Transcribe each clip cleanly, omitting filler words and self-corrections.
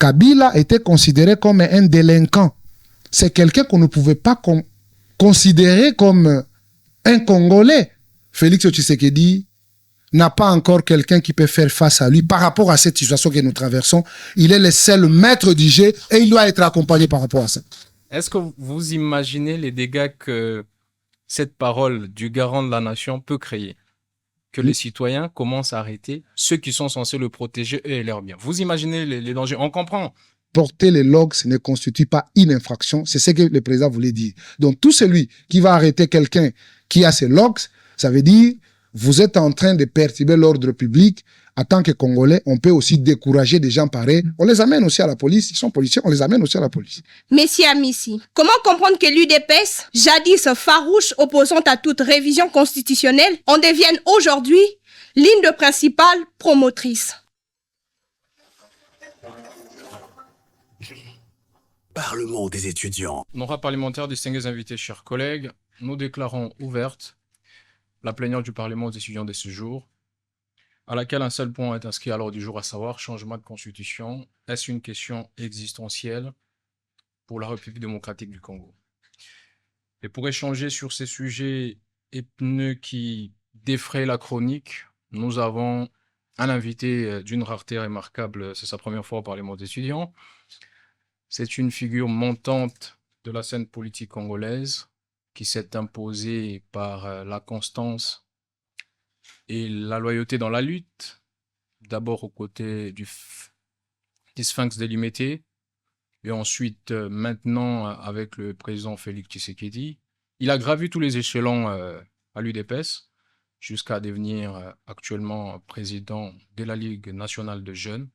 Kabila était considéré comme un délinquant. C'est quelqu'un qu'on ne pouvait pas considérer comme un Congolais. Félix Tshisekedi n'a pas encore quelqu'un qui peut faire face à lui par rapport à cette situation que nous traversons. Il est le seul maître du jeu et il doit être accompagné par rapport à ça. Est-ce que vous imaginez les dégâts que cette parole du garant de la nation peut créer? Que les citoyens commencent à arrêter ceux qui sont censés le protéger eux et leurs biens. Vous imaginez les dangers? On comprend. Porter les logs ne constitue pas une infraction. C'est ce que le président voulait dire. Donc, tout celui qui va arrêter quelqu'un qui a ces logs, ça veut dire vous êtes en train de perturber l'ordre public. En tant que Congolais, on peut aussi décourager des gens pareils. On les amène aussi à la police. Ils sont policiers, on les amène aussi à la police. Messie Amissi, comment comprendre que l'UDPS, jadis farouche opposante à toute révision constitutionnelle, en devienne aujourd'hui ligne de principale promotrice? Parlement des étudiants. Honorables parlementaires, distingués invités, chers collègues, nous déclarons ouverte la plénière du Parlement des étudiants de ce jour, à laquelle un seul point est inscrit à l'ordre du jour, à savoir changement de constitution. Est-ce une question existentielle pour la République démocratique du Congo? Et pour échanger sur ces sujets épineux qui défraient la chronique, nous avons un invité d'une rareté remarquable. C'est sa première fois au Parlement des étudiants. C'est une figure montante de la scène politique congolaise qui s'est imposée par la constance et la loyauté dans la lutte, d'abord aux côtés du Sphinx de Limité, et ensuite maintenant avec le président Félix Tshisekedi. Il a gravi tous les échelons à l'UDPS jusqu'à devenir actuellement président de la Ligue nationale de jeunes,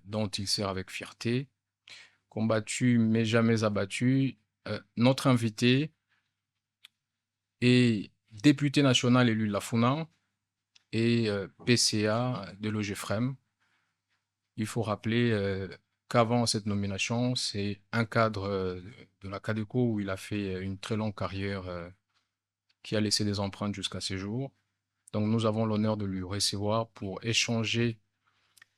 dont il sert avec fierté. Combattu mais jamais abattu. Notre invité est député national élu de la Funa et PCA de l'OGFREM. Il faut rappeler qu'avant cette nomination, c'est un cadre de la CADECO où il a fait une très longue carrière qui a laissé des empreintes jusqu'à ces jours. Donc nous avons l'honneur de lui recevoir pour échanger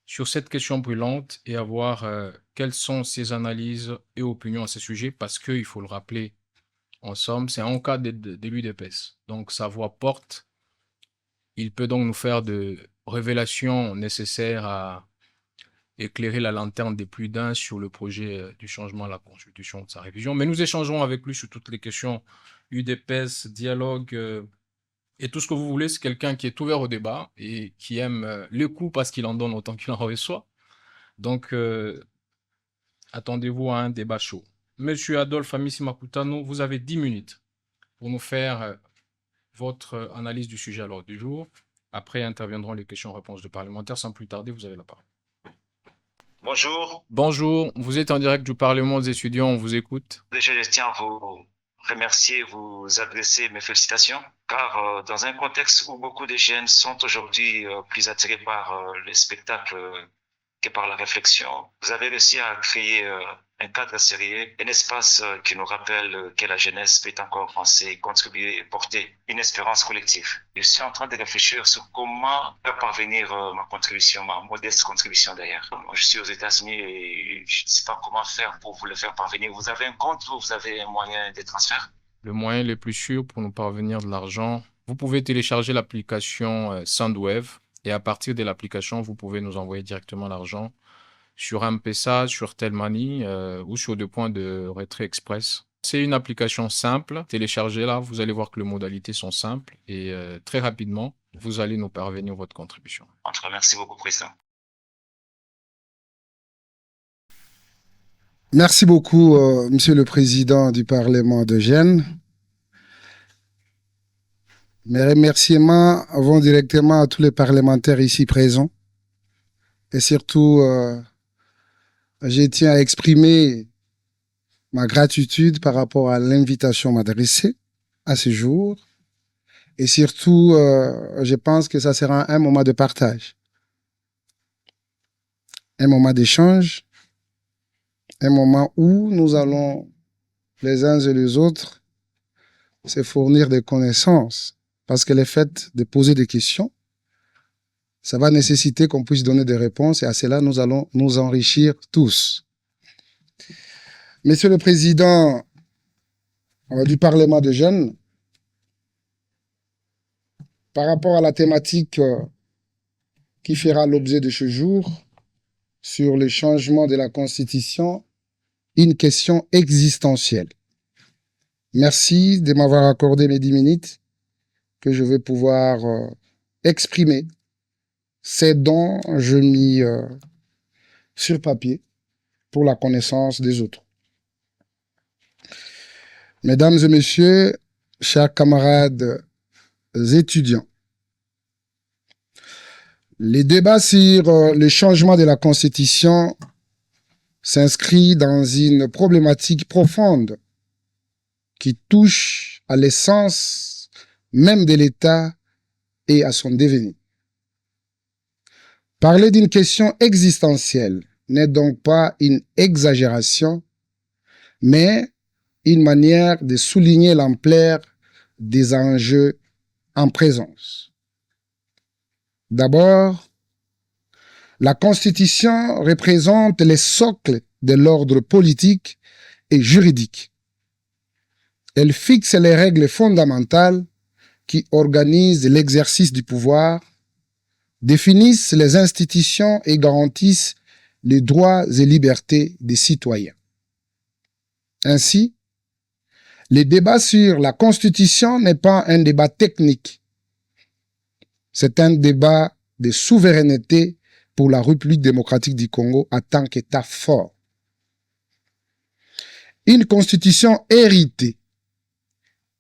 sur cette question brûlante et à voir quelles sont ses analyses et opinions à ce sujet, parce qu'il faut le rappeler, en somme, c'est un cas de l'UDPS. Donc sa voix porte. Il peut donc nous faire de révélations nécessaires à éclairer la lanterne des plus d'un sur le projet du changement à la Constitution, de sa révision. Mais nous échangerons avec lui sur toutes les questions UDPS, dialogue et tout ce que vous voulez. C'est quelqu'un qui est ouvert au débat et qui aime les coups parce qu'il en donne autant qu'il en reçoit. Donc, attendez-vous à un débat chaud. Monsieur Adolphe Amissi Makutano, vous avez 10 minutes pour nous faire votre analyse du sujet à l'ordre du jour. Après interviendront les questions-réponses de parlementaires. Sans plus tarder, vous avez la parole. Bonjour. Bonjour, vous êtes en direct du Parlement des étudiants, on vous écoute. Déjà, je tiens à vous remercier, vous adresser mes félicitations, car dans un contexte où beaucoup de jeunes sont aujourd'hui plus attirés par le spectacle que par la réflexion, vous avez réussi à créer un cadre sérieux, un espace qui nous rappelle que la jeunesse peut encore penser, contribuer et porter une espérance collective. Je suis en train de réfléchir sur comment faire parvenir ma contribution, ma modeste contribution d'ailleurs. Je suis aux États-Unis et je ne sais pas comment faire pour vous le faire parvenir. Vous avez un compte ou vous avez un moyen de transfert? Le moyen le plus sûr pour nous parvenir de l'argent, vous pouvez télécharger l'application Soundwave et à partir de l'application, vous pouvez nous envoyer directement l'argent sur M-Pesa, sur Telmani ou sur des points de retrait express. C'est une application simple. Téléchargez-la, vous allez voir que les modalités sont simples et très rapidement, vous allez nous parvenir votre contribution. Merci beaucoup, Président. Merci beaucoup, Monsieur le Président du Parlement de Gênes. Mes remerciements vont directement à tous les parlementaires ici présents. Et surtout, je tiens à exprimer ma gratitude par rapport à l'invitation m'adressée à ce jour. Et surtout, je pense que ça sera un moment de partage, un moment d'échange, un moment où nous allons, les uns et les autres, se fournir des connaissances. Parce que le fait de poser des questions, Ça va nécessiter qu'on puisse donner des réponses et à cela, nous allons nous enrichir tous. Monsieur le Président du Parlement des jeunes, par rapport à la thématique qui fera l'objet de ce jour sur le changement de la Constitution, une question existentielle. Merci de m'avoir accordé mes 10 minutes que je vais pouvoir exprimer ces dont je mis sur papier pour la connaissance des autres. Mesdames et messieurs, chers camarades étudiants, les débats sur le changement de la Constitution s'inscrivent dans une problématique profonde qui touche à l'essence même de l'État et à son devenir. Parler d'une question existentielle n'est donc pas une exagération, mais une manière de souligner l'ampleur des enjeux en présence. D'abord, la Constitution représente les socles de l'ordre politique et juridique. Elle fixe les règles fondamentales qui organisent l'exercice du pouvoir, définissent les institutions et garantissent les droits et libertés des citoyens. Ainsi, le débat sur la Constitution n'est pas un débat technique. C'est un débat de souveraineté pour la République démocratique du Congo en tant qu'État fort. Une Constitution héritée,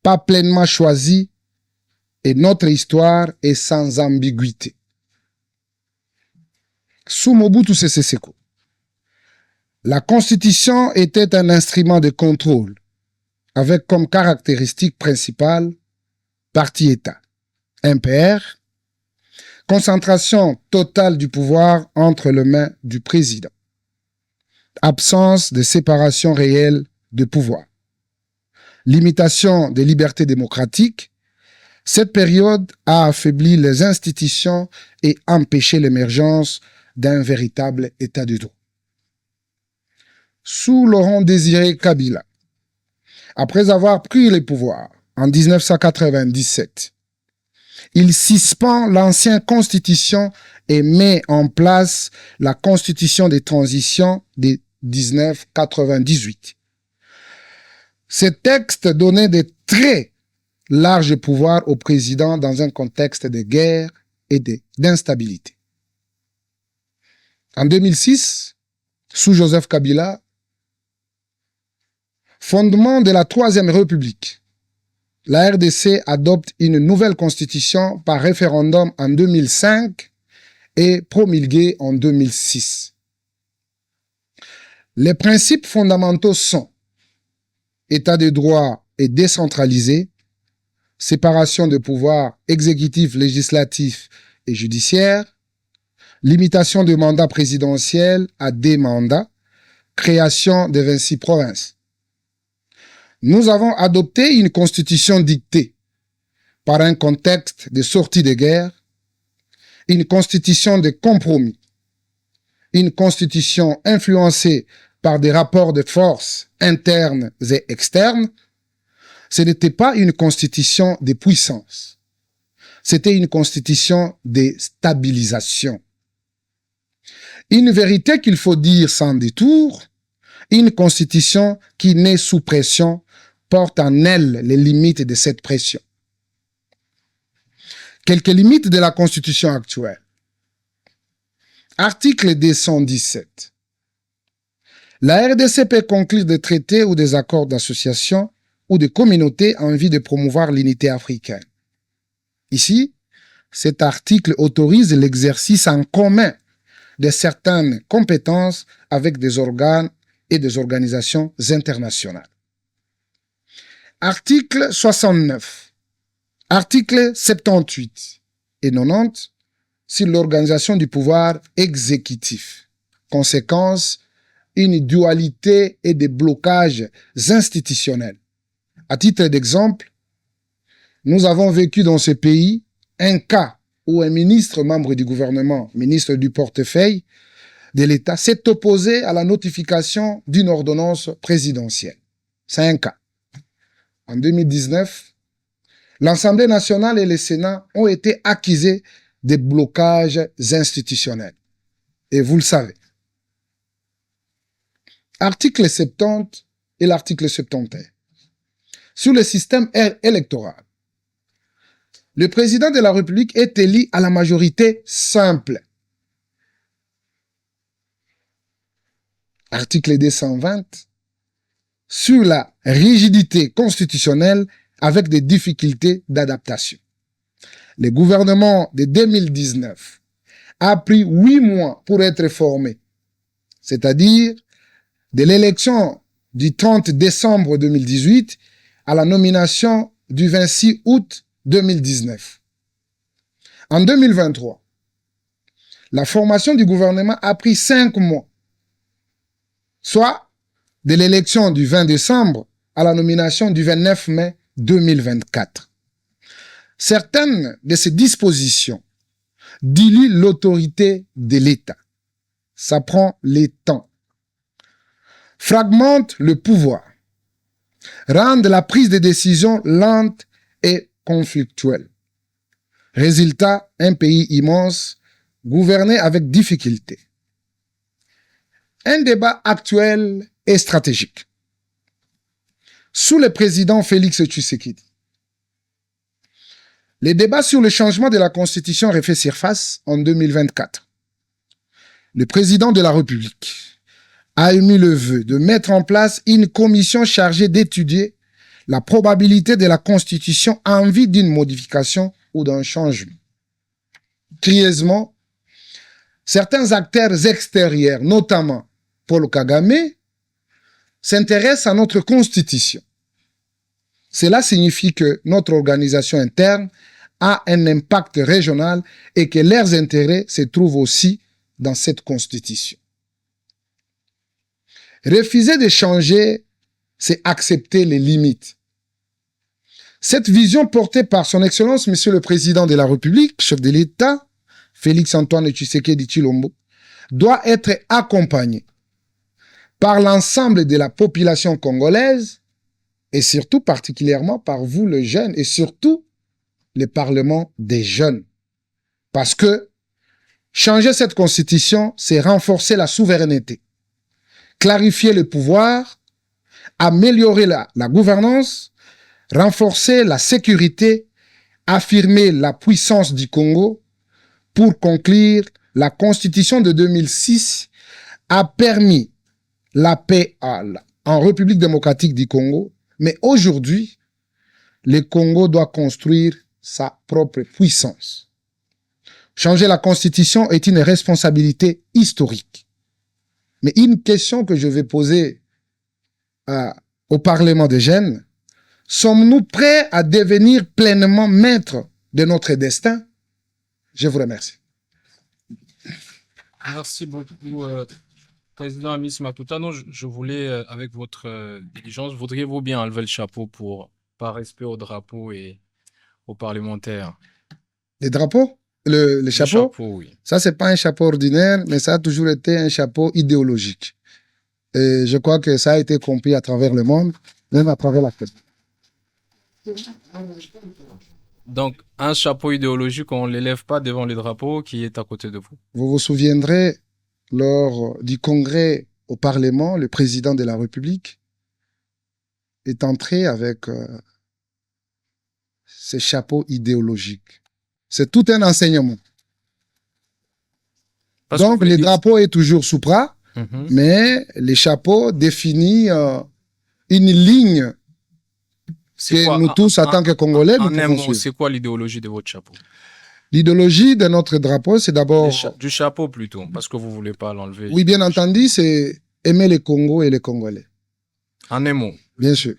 pas pleinement choisie, et notre histoire est sans ambiguïté. Sous Mobutu Sese Seko, la Constitution était un instrument de contrôle avec comme caractéristique principale parti-État, impair, concentration totale du pouvoir entre les mains du président, absence de séparation réelle de pouvoir, limitation des libertés démocratiques. Cette période a affaibli les institutions et empêché l'émergence d'un véritable État de droit. Sous Laurent Désiré Kabila, après avoir pris le pouvoir en 1997, il suspend l'ancienne constitution et met en place la constitution de transition de 1998. Ce texte donnait de très larges pouvoirs au président dans un contexte de guerre et d'instabilité. En 2006, sous Joseph Kabila, fondement de la Troisième République, la RDC adopte une nouvelle constitution par référendum en 2005 et promulguée en 2006. Les principes fondamentaux sont État de droit et décentralisé, séparation de pouvoirs exécutif, législatif et judiciaire, limitation du mandat présidentiel à 2 mandats, création de 26 provinces. Nous avons adopté une constitution dictée par un contexte de sortie de guerre, une constitution de compromis, une constitution influencée par des rapports de force internes et externes. Ce n'était pas une constitution de puissance, c'était une constitution de stabilisation. Une vérité qu'il faut dire sans détour, une constitution qui naît sous pression porte en elle les limites de cette pression. Quelques limites de la constitution actuelle. Article 217. La RDC peut conclure des traités ou des accords d'association ou de communauté en vue de promouvoir l'unité africaine. Ici, cet article autorise l'exercice en commun de certaines compétences avec des organes et des organisations internationales. Article 69, article 78 et 90 sur l'organisation du pouvoir exécutif. Conséquence, une dualité et des blocages institutionnels. À titre d'exemple, nous avons vécu dans ce pays un cas où un ministre membre du gouvernement, ministre du portefeuille de l'État, s'est opposé à la notification d'une ordonnance présidentielle. C'est un cas. En 2019, l'Assemblée nationale et le Sénat ont été accusés de blocages institutionnels. Et vous le savez. Article 70 et l'article 71. Sur le système électoral, le président de la République est élu à la majorité simple. Article 220, sur la rigidité constitutionnelle avec des difficultés d'adaptation. Le gouvernement de 2019 a pris 8 mois pour être formé, c'est-à-dire de l'élection du 30 décembre 2018 à la nomination du 26 août 2019. En 2023, la formation du gouvernement a pris 5 mois, soit de l'élection du 20 décembre à la nomination du 29 mai 2024. Certaines de ces dispositions diluent l'autorité de l'État. Ça prend le temps. Fragmentent le pouvoir. Rendent la prise de décision lente et conflictuelle. Résultat, un pays immense, gouverné avec difficulté. Un débat actuel et stratégique. Sous le président Félix Tshisekedi, les débats sur le changement de la Constitution refait surface en 2024. Le président de la République a émis le vœu de mettre en place une commission chargée d'étudier la probabilité de la Constitution en vue d'une modification ou d'un changement. Curieusement, certains acteurs extérieurs, notamment Paul Kagame, s'intéressent à notre Constitution. Cela signifie que notre organisation interne a un impact régional et que leurs intérêts se trouvent aussi dans cette Constitution. Refuser de changer, c'est accepter les limites. Cette vision portée par son Excellence, Monsieur le Président de la République, chef de l'État, Félix-Antoine Tshisekedi Tshilombo, doit être accompagnée par l'ensemble de la population congolaise et surtout particulièrement par vous, les jeunes, et surtout le Parlement des jeunes. Parce que changer cette Constitution, c'est renforcer la souveraineté, clarifier le pouvoir, améliorer la gouvernance, renforcer la sécurité, affirmer la puissance du Congo. Pour conclure, la Constitution de 2006 a permis la paix en République démocratique du Congo, mais aujourd'hui, le Congo doit construire sa propre puissance. Changer la Constitution est une responsabilité historique. Mais une question que je vais poser au Parlement des jeunes, sommes-nous prêts à devenir pleinement maîtres de notre destin? Je vous remercie. Merci beaucoup, Président Amis Matutano. Je voulais, avec votre diligence, voudriez-vous bien enlever le chapeau par respect au drapeau et aux parlementaires? Les drapeaux? Le chapeau? Le chapeau, oui. Ça, c'est pas un chapeau ordinaire, mais ça a toujours été un chapeau idéologique. Et je crois que ça a été compris à travers le monde, même à travers la fête. Donc, un chapeau idéologique, on ne l'élève pas devant le drapeau qui est à côté de vous. Vous vous souviendrez, lors du congrès au Parlement, le président de la République est entré avec ce chapeau idéologique. C'est tout un enseignement. Donc, le drapeau est toujours sous bras, mais les chapeaux définissent une ligne que nous tous, en tant que Congolais, nous devons suivre. C'est quoi l'idéologie de votre chapeau? L'idéologie de notre drapeau, c'est d'abord... Du chapeau plutôt, parce que vous ne voulez pas l'enlever. Oui, bien entendu, c'est aimer le Congo et les Congolais. En un mot. Bien sûr.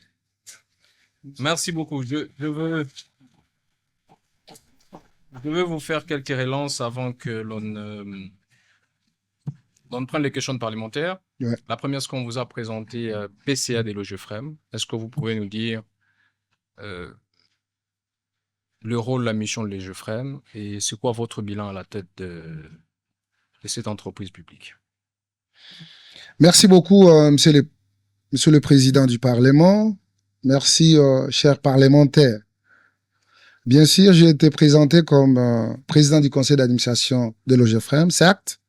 Merci beaucoup. Je veux vous faire quelques relances avant que l'on prenne les questions de parlementaires. Ouais. La première, ce qu'on vous a présenté, PCA des loges FREM. Est-ce que vous pouvez nous dire le rôle, la mission de l'EGEFREM et c'est quoi votre bilan à la tête de cette entreprise publique? Merci beaucoup, Monsieur le Président du Parlement. Merci, chers parlementaires. Bien sûr, j'ai été présenté comme président du conseil d'administration de l'OGEFREM, certes.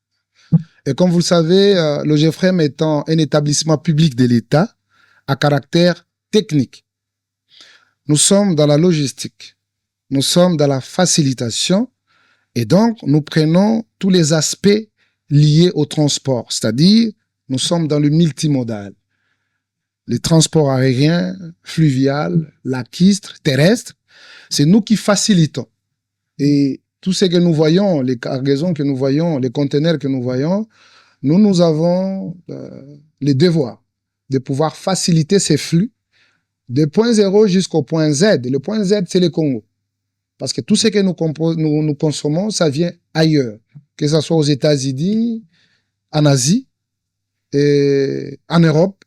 Et comme vous le savez, l'OGEFREM étant un établissement public de l'État à caractère technique. Nous sommes dans la logistique, nous sommes dans la facilitation et donc nous prenons tous les aspects liés au transport, c'est-à-dire nous sommes dans le multimodal. Les transports aériens, fluvial, lacustres, terrestres, c'est nous qui facilitons. Et tout ce que nous voyons, les cargaisons que nous voyons, les conteneurs que nous voyons, nous avons le devoir de pouvoir faciliter ces flux de point 0 jusqu'au point Z. Le point Z, c'est le Congo. Parce que tout ce que nous consommons, ça vient ailleurs. Que ce soit aux États-Unis, en Asie, et en Europe.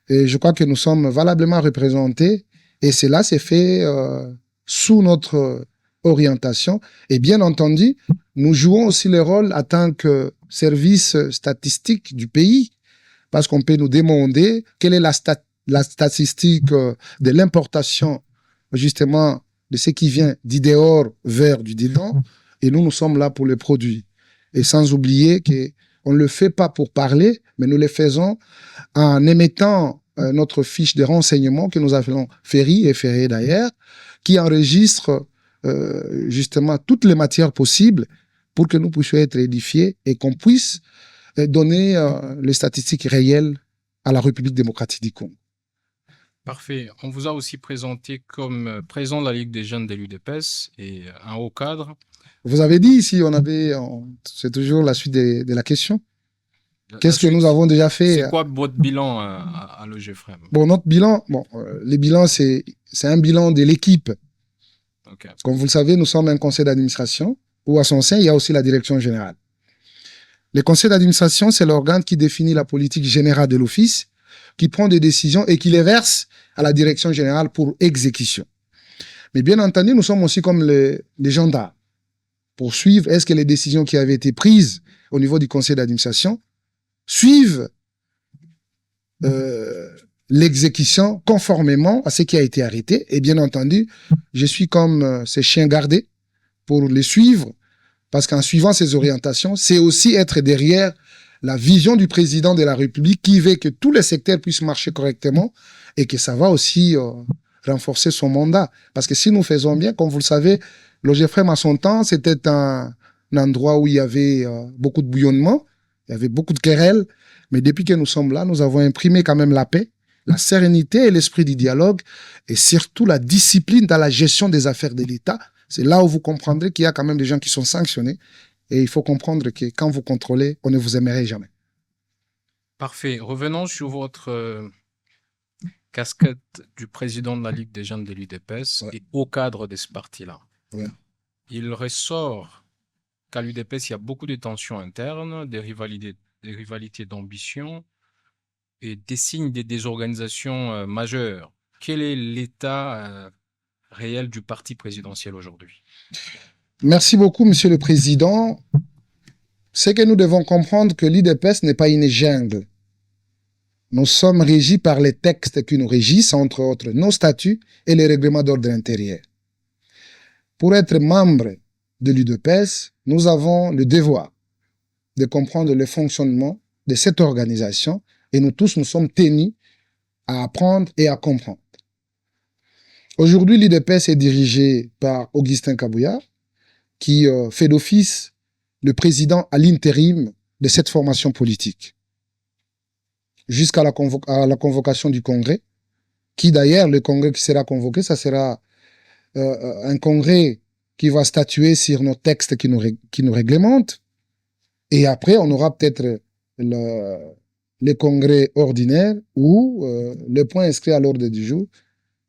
Et je crois que nous sommes valablement représentés. Et cela s'est fait sous notre orientation. Et bien entendu, nous jouons aussi le rôle en tant que service statistique du pays. Parce qu'on peut nous demander quelle est la statistique de l'importation, justement, de ce qui vient du dehors vers du dedans. Et nous sommes là pour les produits. Et sans oublier qu'on ne le fait pas pour parler, mais nous le faisons en émettant notre fiche de renseignement que nous appelons Ferry, et Ferry d'ailleurs, qui enregistre justement toutes les matières possibles pour que nous puissions être édifiés et qu'on puisse donner les statistiques réelles à la République démocratique du Congo. Parfait. On vous a aussi présenté comme président de la Ligue des jeunes de l'UDPS et un haut cadre. Vous avez dit ici, c'est toujours la suite de la question. Qu'est-ce que nous avons déjà fait? C'est quoi votre bilan à l'OGEFREM? Bon, notre bilan, le bilan, c'est un bilan de l'équipe. Okay. Comme vous le savez, nous sommes un conseil d'administration où à son sein, il y a aussi la direction générale. Le conseil d'administration, c'est l'organe qui définit la politique générale de l'office, qui prend des décisions et qui les verse à la direction générale pour exécution. Mais bien entendu, nous sommes aussi comme les gendarmes pour suivre est-ce que les décisions qui avaient été prises au niveau du conseil d'administration suivent l'exécution conformément à ce qui a été arrêté. Et bien entendu, je suis comme ces chiens gardés pour les suivre, parce qu'en suivant ces orientations, c'est aussi être derrière la vision du président de la République qui veut que tous les secteurs puissent marcher correctement et que ça va aussi renforcer son mandat. Parce que si nous faisons bien, comme vous le savez, l'OGEFREM à son temps, c'était un endroit où il y avait beaucoup de bouillonnement, il y avait beaucoup de querelles, mais depuis que nous sommes là, nous avons imprimé quand même la paix, la sérénité et l'esprit du dialogue, et surtout la discipline dans la gestion des affaires de l'État. C'est là où vous comprendrez qu'il y a quand même des gens qui sont sanctionnés, et il faut comprendre que quand vous contrôlez, on ne vous aimerait jamais. Parfait. Revenons sur votre casquette du président de la Ligue des jeunes de l'UDPS et au cadre de ce parti-là. Ouais. Il ressort qu'à l'UDPS, il y a beaucoup de tensions internes, des rivalités d'ambition et des signes de désorganisation majeures. Quel est l'état réel du parti présidentiel aujourd'hui? Merci beaucoup, Monsieur le Président. C'est que nous devons comprendre que l'UDPS n'est pas une jungle. Nous sommes régis par les textes qui nous régissent, entre autres nos statuts et les règlements d'ordre intérieur. Pour être membre de l'UDPS, nous avons le devoir de comprendre le fonctionnement de cette organisation et nous tous, nous sommes tenus à apprendre et à comprendre. Aujourd'hui, l'UDPS est dirigé par Augustin Kabouya, qui fait d'office le président à l'intérim de cette formation politique, jusqu'à la convocation du congrès, qui d'ailleurs, le congrès qui sera convoqué, ça sera un congrès qui va statuer sur nos textes qui nous réglementent, et après, on aura peut-être le congrès ordinaire où le point inscrit à l'ordre du jour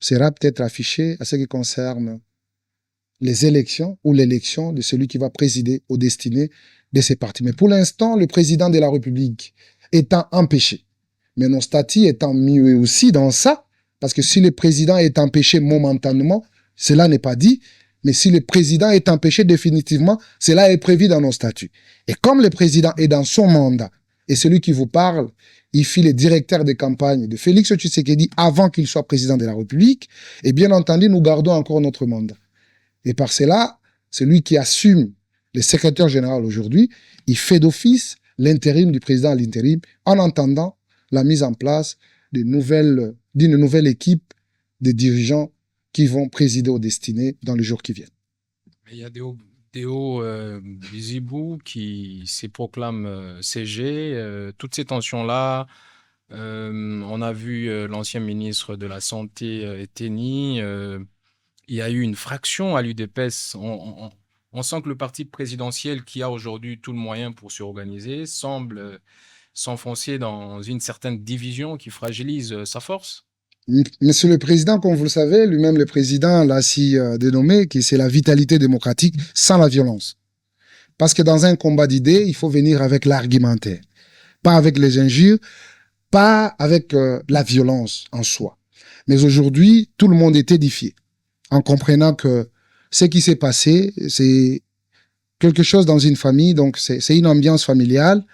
sera peut-être affiché à ce qui concerne les élections ou l'élection de celui qui va présider aux destinées de ces partis. Mais pour l'instant, le président de la République étant empêché, mais nos statuts étant mis aussi dans ça, parce que si le président est empêché momentanément, cela n'est pas dit, Mais si le président est empêché définitivement, cela est prévu dans nos statuts. Et comme le président est dans son mandat, et celui qui vous parle, il fut le directeur de campagne de Félix Tshisekedi avant qu'il soit président de la République, et bien entendu, nous gardons encore notre mandat. Et par cela, celui qui assume le secrétaire général aujourd'hui, il fait d'office l'intérim du président à l'intérim en attendant la mise en place d'une nouvelle équipe de dirigeants qui vont présider aux destinées dans les jours qui viennent. Il y a Deo Bizibou qui se proclame CG. Toutes ces tensions-là, on a vu l'ancien ministre de la Santé, Eteni. Il y a eu une fraction à l'UDPS. On sent que le parti présidentiel qui a aujourd'hui tout le moyen pour se organiser semble s'enfoncer dans une certaine division qui fragilise sa force. Monsieur le Président, comme vous le savez, lui-même le Président l'a si dénommé, que c'est la vitalité démocratique sans la violence. Parce que dans un combat d'idées, il faut venir avec l'argumentaire. Pas avec les injures, pas avec la violence en soi. Mais aujourd'hui, tout le monde est édifié en comprenant que ce qui s'est passé, c'est quelque chose dans une famille, donc c'est une ambiance familiale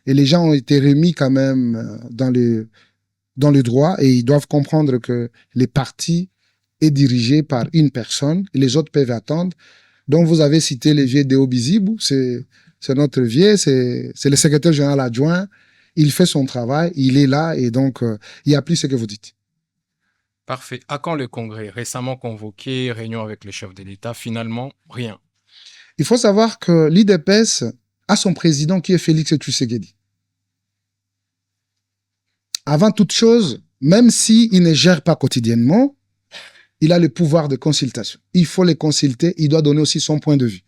et les gens ont été remis quand même dans le droit et ils doivent comprendre que les partis est dirigé par une personne et les autres peuvent attendre. Donc vous avez cité le vieux Deo Bizibou, c'est notre vieux, c'est le secrétaire général adjoint, il fait son travail, il est là et donc il applique ce que vous dites. Parfait. À quand le congrès? Récemment convoqué, réunion avec le chef de l'État, finalement, rien. Il faut savoir que l'IDPS a son président qui est Félix Tshisekedi. Avant toute chose, même s'il ne gère pas quotidiennement, il a le pouvoir de consultation. Il faut les consulter, il doit donner aussi son point de vue.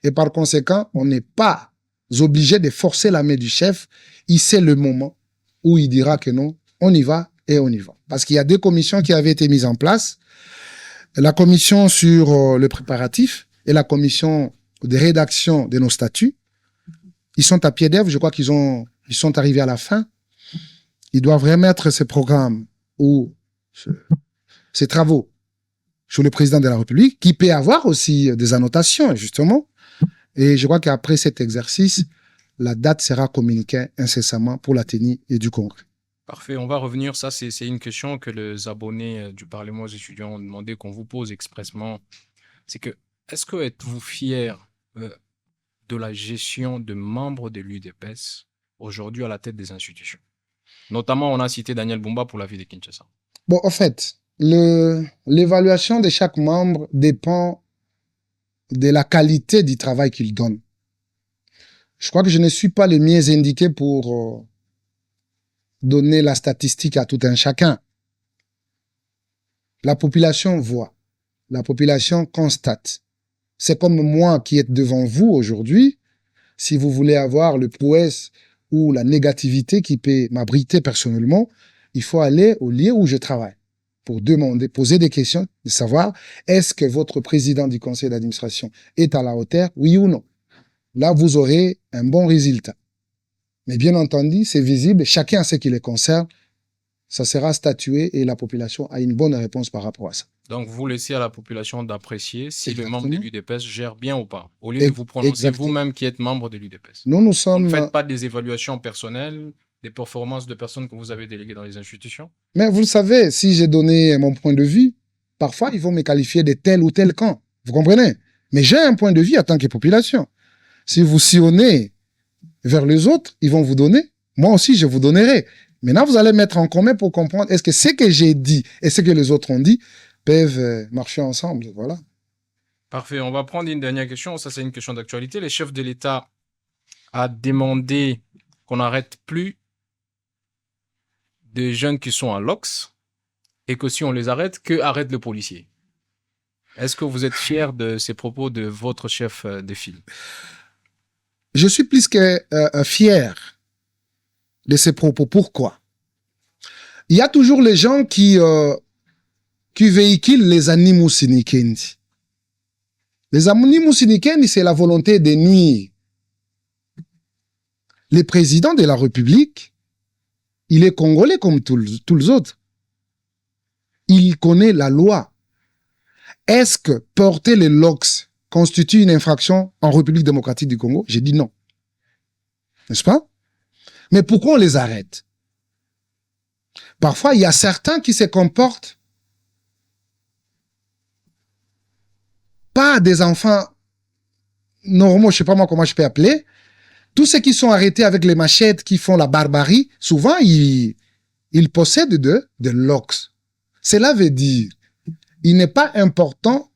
Et par conséquent, on n'est pas obligé de forcer la main du chef. Il sait le moment où il dira que non, on y va et on y va. Parce qu'il y a deux commissions qui avaient été mises en place. La commission sur le préparatif et la commission de rédaction de nos statuts. Ils sont à pied d'œuvre, je crois qu'ils sont arrivés à la fin. Ils doivent remettre ces programmes ou ces travaux sur le président de la République, qui peut avoir aussi des annotations, justement. Et je crois qu'après cet exercice, la date sera communiquée incessamment pour la tenue et du congrès. Parfait, on va revenir. Ça, c'est une question que les abonnés du Parlement aux étudiants ont demandé qu'on vous pose expressement. C'est que, est-ce que êtes-vous fier de la gestion de membres de l'UDPS aujourd'hui à la tête des institutions? Notamment, on a cité Daniel Bumba pour la ville de Kinshasa. Bon, en fait, l'évaluation de chaque membre dépend de la qualité du travail qu'il donne. Je crois que je ne suis pas le mieux indiqué pour donner la statistique à tout un chacun. La population voit, la population constate. C'est comme moi qui est devant vous aujourd'hui. Si vous voulez avoir le prouesse ou la négativité qui peut m'abriter personnellement, il faut aller au lieu où je travaille pour demander, poser des questions, de savoir est-ce que votre président du conseil d'administration est à la hauteur, oui ou non. Là, vous aurez un bon résultat. Mais bien entendu, c'est visible, chacun ce qui les concerne, ça sera statué et la population a une bonne réponse par rapport à ça. Donc, vous laissez à la population d'apprécier si le membre de l'UDPS gère bien ou pas, au lieu de vous prononcer vous-même qui êtes membre de l'UDPS. Nous sommes... Vous ne faites pas des évaluations personnelles, des performances de personnes que vous avez déléguées dans les institutions? Mais vous le savez, si j'ai donné mon point de vue, parfois ils vont me qualifier de tel ou tel camp. Vous comprenez? Mais j'ai un point de vue en tant que population. Si vous sillonnez vers les autres, ils vont vous donner. Moi aussi, je vous donnerai. Maintenant, vous allez mettre en commun pour comprendre est-ce que ce que j'ai dit et ce que les autres ont dit peuvent marcher ensemble. Voilà. Parfait. On va prendre une dernière question. Ça, c'est une question d'actualité. Le chef de l'État a demandé qu'on n'arrête plus des jeunes qui sont à l'Ox et que si on les arrête, que arrête le policier. Est-ce que vous êtes fier de ces propos de votre chef de file? Je suis plus que fier de ces propos. Pourquoi? Il y a toujours les gens qui véhiculent les animaux sinikendi. Les animaux sinikendi, c'est la volonté de nuire. Le président de la République, il est congolais comme tous les autres. Il connaît la loi. est-ce que porter les LOX constitue une infraction en République démocratique du Congo? J'ai dit non. N'est-ce pas? Mais pourquoi on les arrête? Parfois, il y a certains qui se comportent pas des enfants normaux, je sais pas moi comment je peux appeler. Tous ceux qui sont arrêtés avec les machettes, qui font la barbarie, souvent, ils possèdent de LOX. Cela veut dire, il n'est pas important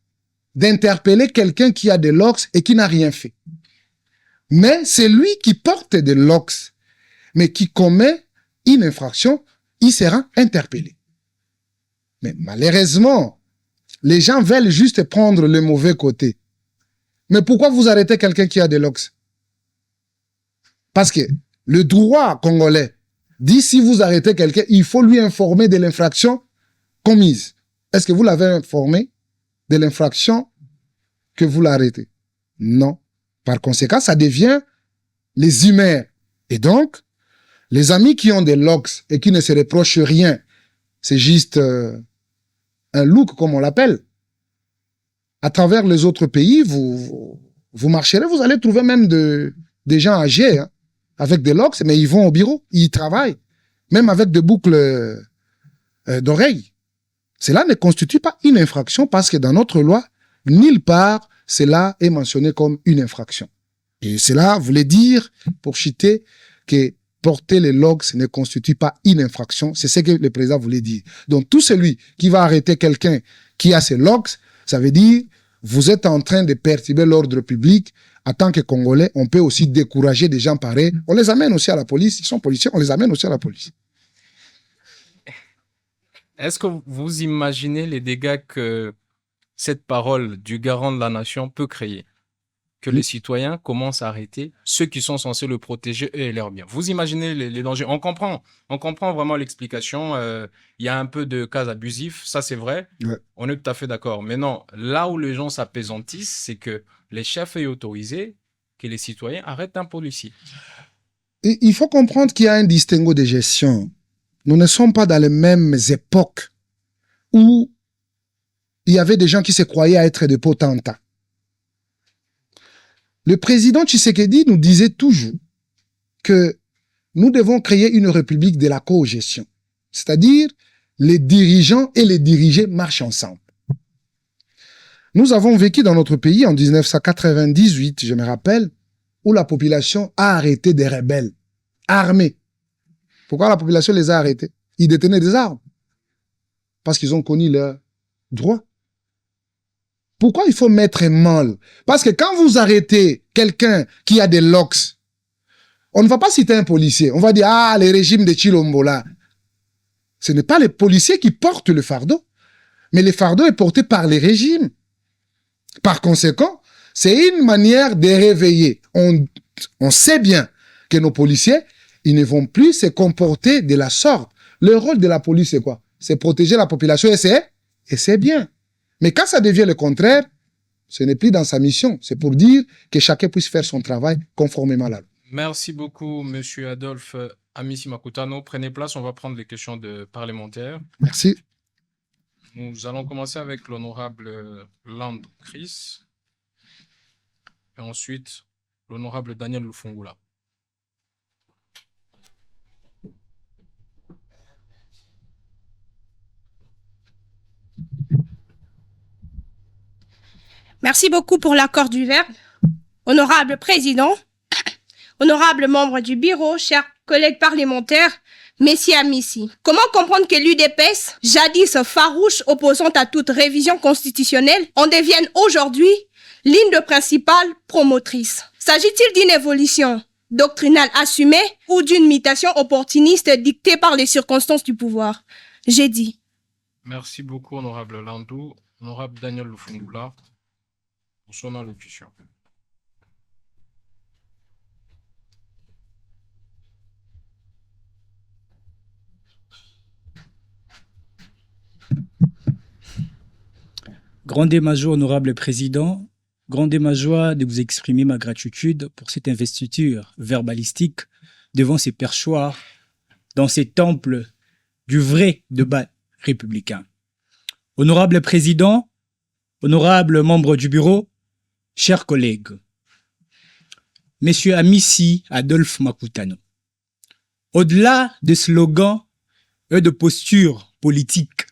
d'interpeller quelqu'un qui a des LOX et qui n'a rien fait. Mais c'est lui qui porte des LOX, mais qui commet une infraction, il sera interpellé. Mais malheureusement, les gens veulent juste prendre le mauvais côté. Mais pourquoi vous arrêtez quelqu'un qui a des LOX? Parce que le droit congolais dit si vous arrêtez quelqu'un, il faut lui informer de l'infraction commise. Est-ce que vous l'avez informé de l'infraction que vous l'arrêtez? Non. Par conséquent, ça devient les humains. Et donc, les amis qui ont des LOX et qui ne se reprochent rien, c'est juste un look, comme on l'appelle. À travers les autres pays, vous marcherez, vous allez trouver même des gens âgés, hein, avec des LOX, mais ils vont au bureau, ils travaillent, même avec des boucles d'oreilles. Cela ne constitue pas une infraction parce que dans notre loi, nulle part, cela est mentionné comme une infraction. Et cela voulait dire, pour citer, que porter les LOX ne constitue pas une infraction. C'est ce que le président voulait dire. Donc, tout celui qui va arrêter quelqu'un qui a ses LOX, ça veut dire, vous êtes en train de perturber l'ordre public. En tant que Congolais, on peut aussi décourager des gens pareils. On les amène aussi à la police. Ils sont policiers, on les amène aussi à la police. Est-ce que vous imaginez les dégâts que cette parole du garant de la nation peut créer? Que les citoyens commencent à arrêter ceux qui sont censés le protéger eux et leurs biens. Vous imaginez les dangers. On comprend vraiment l'explication. Il y a un peu de cas abusifs, ça c'est vrai. Ouais. On est tout à fait d'accord. Mais non, là où les gens s'appesantissent, c'est que les chefs aient autorisé que les citoyens arrêtent un policier. Et il faut comprendre qu'il y a un distinguo de gestion. Nous ne sommes pas dans les mêmes époques où il y avait des gens qui se croyaient être des potentats. Le président Tshisekedi nous disait toujours que nous devons créer une république de la co-gestion. C'est-à-dire, les dirigeants et les dirigés marchent ensemble. Nous avons vécu dans notre pays en 1998, je me rappelle, où la population a arrêté des rebelles armés. Pourquoi la population les a arrêtés? Ils détenaient des armes. Parce qu'ils ont connu leurs droits. Pourquoi il faut mettre mal? Parce que quand vous arrêtez quelqu'un qui a des LOX, on ne va pas citer un policier. On va dire, ah, les régimes de Chilombo là. Ce n'est pas les policiers qui portent le fardeau, mais le fardeau est porté par les régimes. Par conséquent, c'est une manière de réveiller. On sait bien que nos policiers, ils ne vont plus se comporter de la sorte. Le rôle de la police, c'est quoi? C'est protéger la population et c'est bien. Mais quand ça devient le contraire, ce n'est plus dans sa mission. C'est pour dire que chacun puisse faire son travail conformément à la loi. Merci beaucoup, Monsieur Adolphe Amissi Makutano. Prenez place, on va prendre les questions de parlementaires. Merci. Nous allons commencer avec l'honorable Land Chris. Et ensuite, l'honorable Daniel Lufungula. Merci beaucoup pour l'accord du verbe. Honorable président, honorable membre du bureau, chers collègues parlementaires, messieurs Amissi, comment comprendre que l'UDPS, jadis farouche opposante à toute révision constitutionnelle, en devienne aujourd'hui ligne de principale promotrice? S'agit-il d'une évolution doctrinale assumée ou d'une mutation opportuniste dictée par les circonstances du pouvoir? J'ai dit. Merci beaucoup, honorable Landou. Honorable Daniel Lufungula, pour son allocution. Grande est ma joie, honorable président. Grande est ma joie de vous exprimer ma gratitude pour cette investiture verbalistique devant ces perchoirs dans ces temples du vrai débat républicain. Honorable président, honorables membres du bureau, chers collègues, Monsieur Amissi Adolphe Makutano, au-delà des slogans et de postures politiques,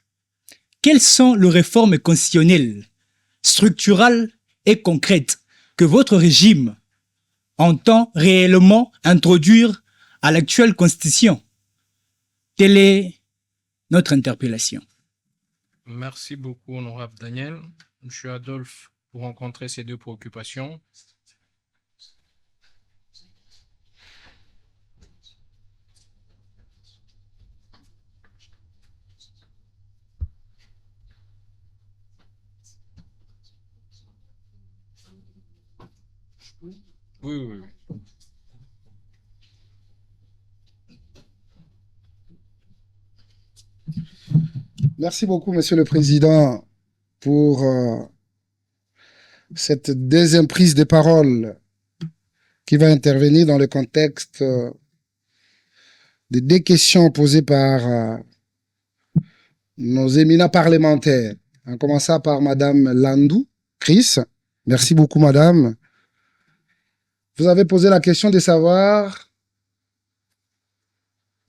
quelles sont les réformes constitutionnelles, structurales et concrètes que votre régime entend réellement introduire à l'actuelle Constitution? Telle est notre interpellation. Merci beaucoup, honorable Daniel. Monsieur Adolphe, pour rencontrer ces deux préoccupations. Oui, oui, oui. Merci beaucoup, Monsieur le Président, pour cette deuxième prise de parole qui va intervenir dans le contexte des deux questions posées par nos éminents parlementaires, en commençant par Madame Landou, Chris. Merci beaucoup, Madame. Vous avez posé la question de savoir,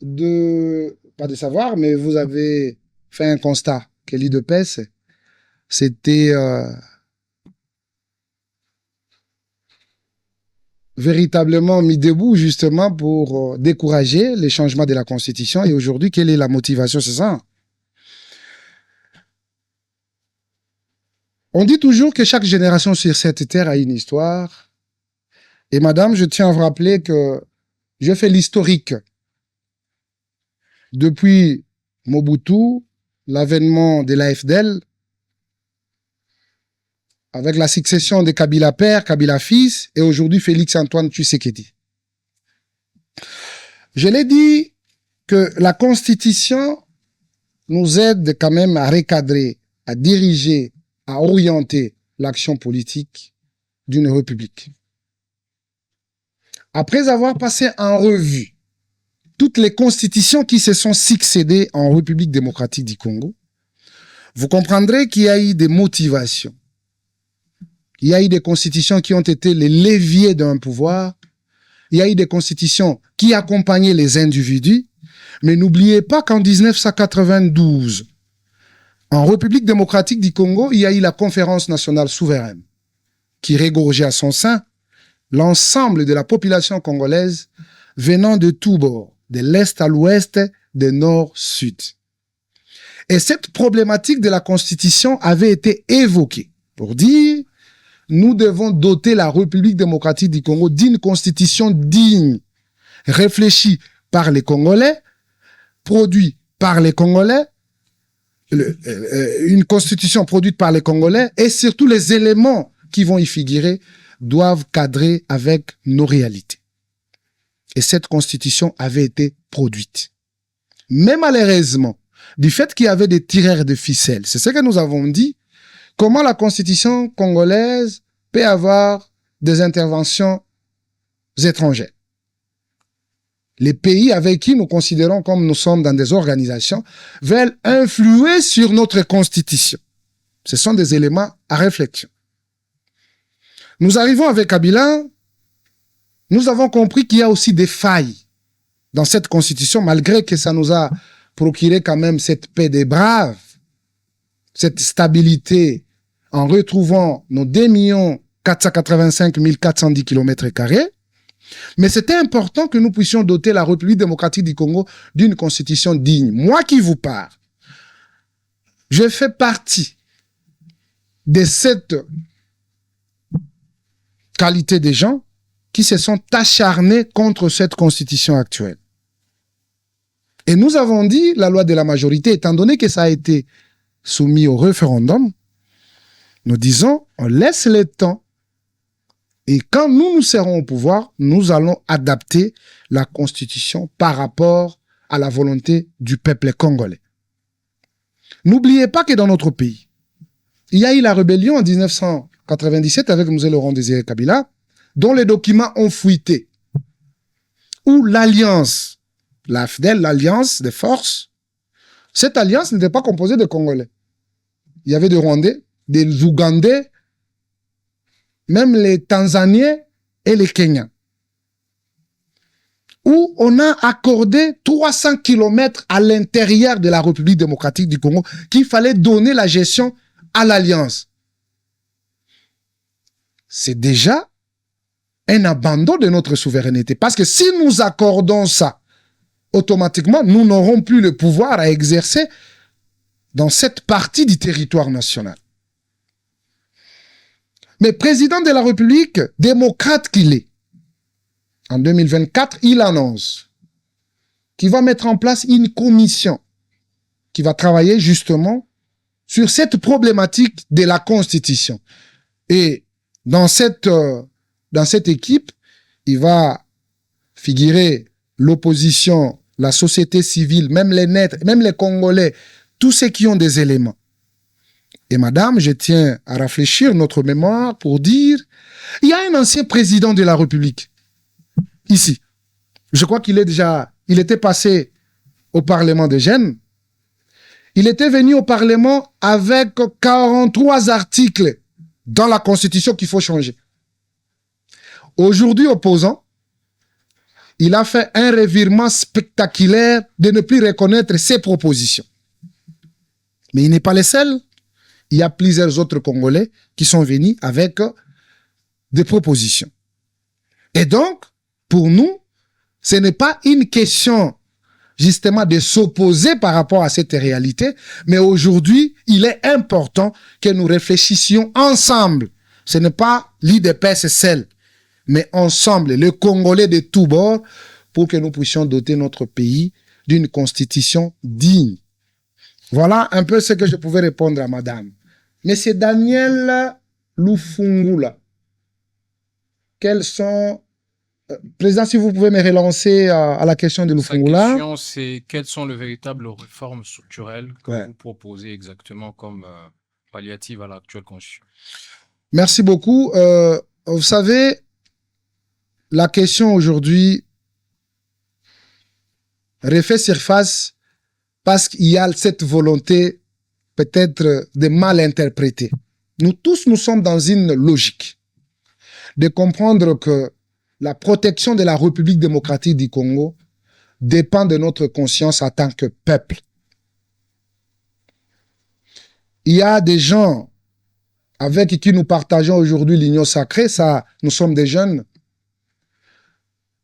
pas de savoir, mais vous avez fait un constat que l'UDPS c'était véritablement mis debout justement pour décourager les changements de la Constitution. Et aujourd'hui, quelle est la motivation? C'est ça. On dit toujours que chaque génération sur cette terre a une histoire. Et madame, je tiens à vous rappeler que je fais l'historique. Depuis Mobutu, l'avènement de l'AFDL, avec la succession de Kabila père, Kabila fils, et aujourd'hui Félix-Antoine Tshisekedi. Je l'ai dit que la Constitution nous aide quand même à recadrer, à diriger, à orienter l'action politique d'une république. Après avoir passé en revue toutes les constitutions qui se sont succédées en République démocratique du Congo, vous comprendrez qu'il y a eu des motivations. Il y a eu des constitutions qui ont été les leviers d'un pouvoir. Il y a eu des constitutions qui accompagnaient les individus. Mais n'oubliez pas qu'en 1992, en République démocratique du Congo, il y a eu la Conférence nationale souveraine qui régorgeait à son sein l'ensemble de la population congolaise venant de tous bords, de l'Est à l'Ouest, de Nord-Sud. Et cette problématique de la Constitution avait été évoquée pour dire nous devons doter la République démocratique du Congo d'une constitution digne, réfléchie par les Congolais, produite par les Congolais, une constitution produite par les Congolais, et surtout les éléments qui vont y figurer doivent cadrer avec nos réalités. Et cette constitution avait été produite. Mais malheureusement, du fait qu'il y avait des tireurs de ficelles, c'est ce que nous avons dit, comment la constitution congolaise peut avoir des interventions étrangères. Les pays avec qui nous considérons comme nous sommes dans des organisations veulent influer sur notre constitution. Ce sont des éléments à réflexion. Nous arrivons avec Kabila, nous avons compris qu'il y a aussi des failles dans cette constitution, malgré que ça nous a procuré quand même cette paix des braves, cette stabilité en retrouvant nos 2 485 410 km². Mais c'était important que nous puissions doter la République démocratique du Congo d'une constitution digne. Moi qui vous parle, je fais partie de cette qualité des gens qui se sont acharnés contre cette constitution actuelle. Et nous avons dit, la loi de la majorité, étant donné que ça a été soumis au référendum, nous disons, on laisse le temps et quand nous serons au pouvoir, nous allons adapter la constitution par rapport à la volonté du peuple congolais. N'oubliez pas que dans notre pays, il y a eu la rébellion en 1997 avec M. Laurent-Désiré Kabila, dont les documents ont fuité, où l'alliance, l'AFDL, l'alliance des forces, cette alliance n'était pas composée de Congolais. Il y avait des Rwandais, des Ougandais, même les Tanzaniens et les Kenyans, où on a accordé 300 kilomètres à l'intérieur de la République démocratique du Congo qu'il fallait donner la gestion à l'Alliance. C'est déjà un abandon de notre souveraineté. Parce que si nous accordons ça, automatiquement, nous n'aurons plus le pouvoir à exercer dans cette partie du territoire national. Mais président de la République, démocrate qu'il est, en 2024, il annonce qu'il va mettre en place une commission qui va travailler justement sur cette problématique de la Constitution. Et dans cette équipe, il va figurer l'opposition, la société civile, même les nets, même les Congolais, tous ceux qui ont des éléments. Et madame, je tiens à rafraîchir notre mémoire pour dire, il y a un ancien président de la République, ici. Je crois qu'il était passé au Parlement de Gênes. Il était venu au Parlement avec 43 articles dans la Constitution qu'il faut changer. Aujourd'hui, opposant, il a fait un revirement spectaculaire de ne plus reconnaître ses propositions. Mais il n'est pas le seul. Il y a plusieurs autres Congolais qui sont venus avec des propositions. Et donc, pour nous, ce n'est pas une question justement de s'opposer par rapport à cette réalité, mais aujourd'hui, il est important que nous réfléchissions ensemble. Ce n'est pas l'IDPS seul, mais ensemble, les Congolais de tous bords, pour que nous puissions doter notre pays d'une constitution digne. Voilà un peu ce que je pouvais répondre à madame. Monsieur Daniel Lufungula, quels sont... Président, si vous pouvez me relancer à la question de Lufungula. La question, c'est quelles sont les véritables réformes structurelles que vous proposez exactement comme palliative à l'actuelle constitution? Merci beaucoup. Vous savez, la question aujourd'hui refait surface parce qu'il y a cette volonté peut-être de mal interpréter. Nous tous, nous sommes dans une logique de comprendre que la protection de la République démocratique du Congo dépend de notre conscience en tant que peuple. Il y a des gens avec qui nous partageons aujourd'hui l'union sacrée, ça, nous sommes des jeunes,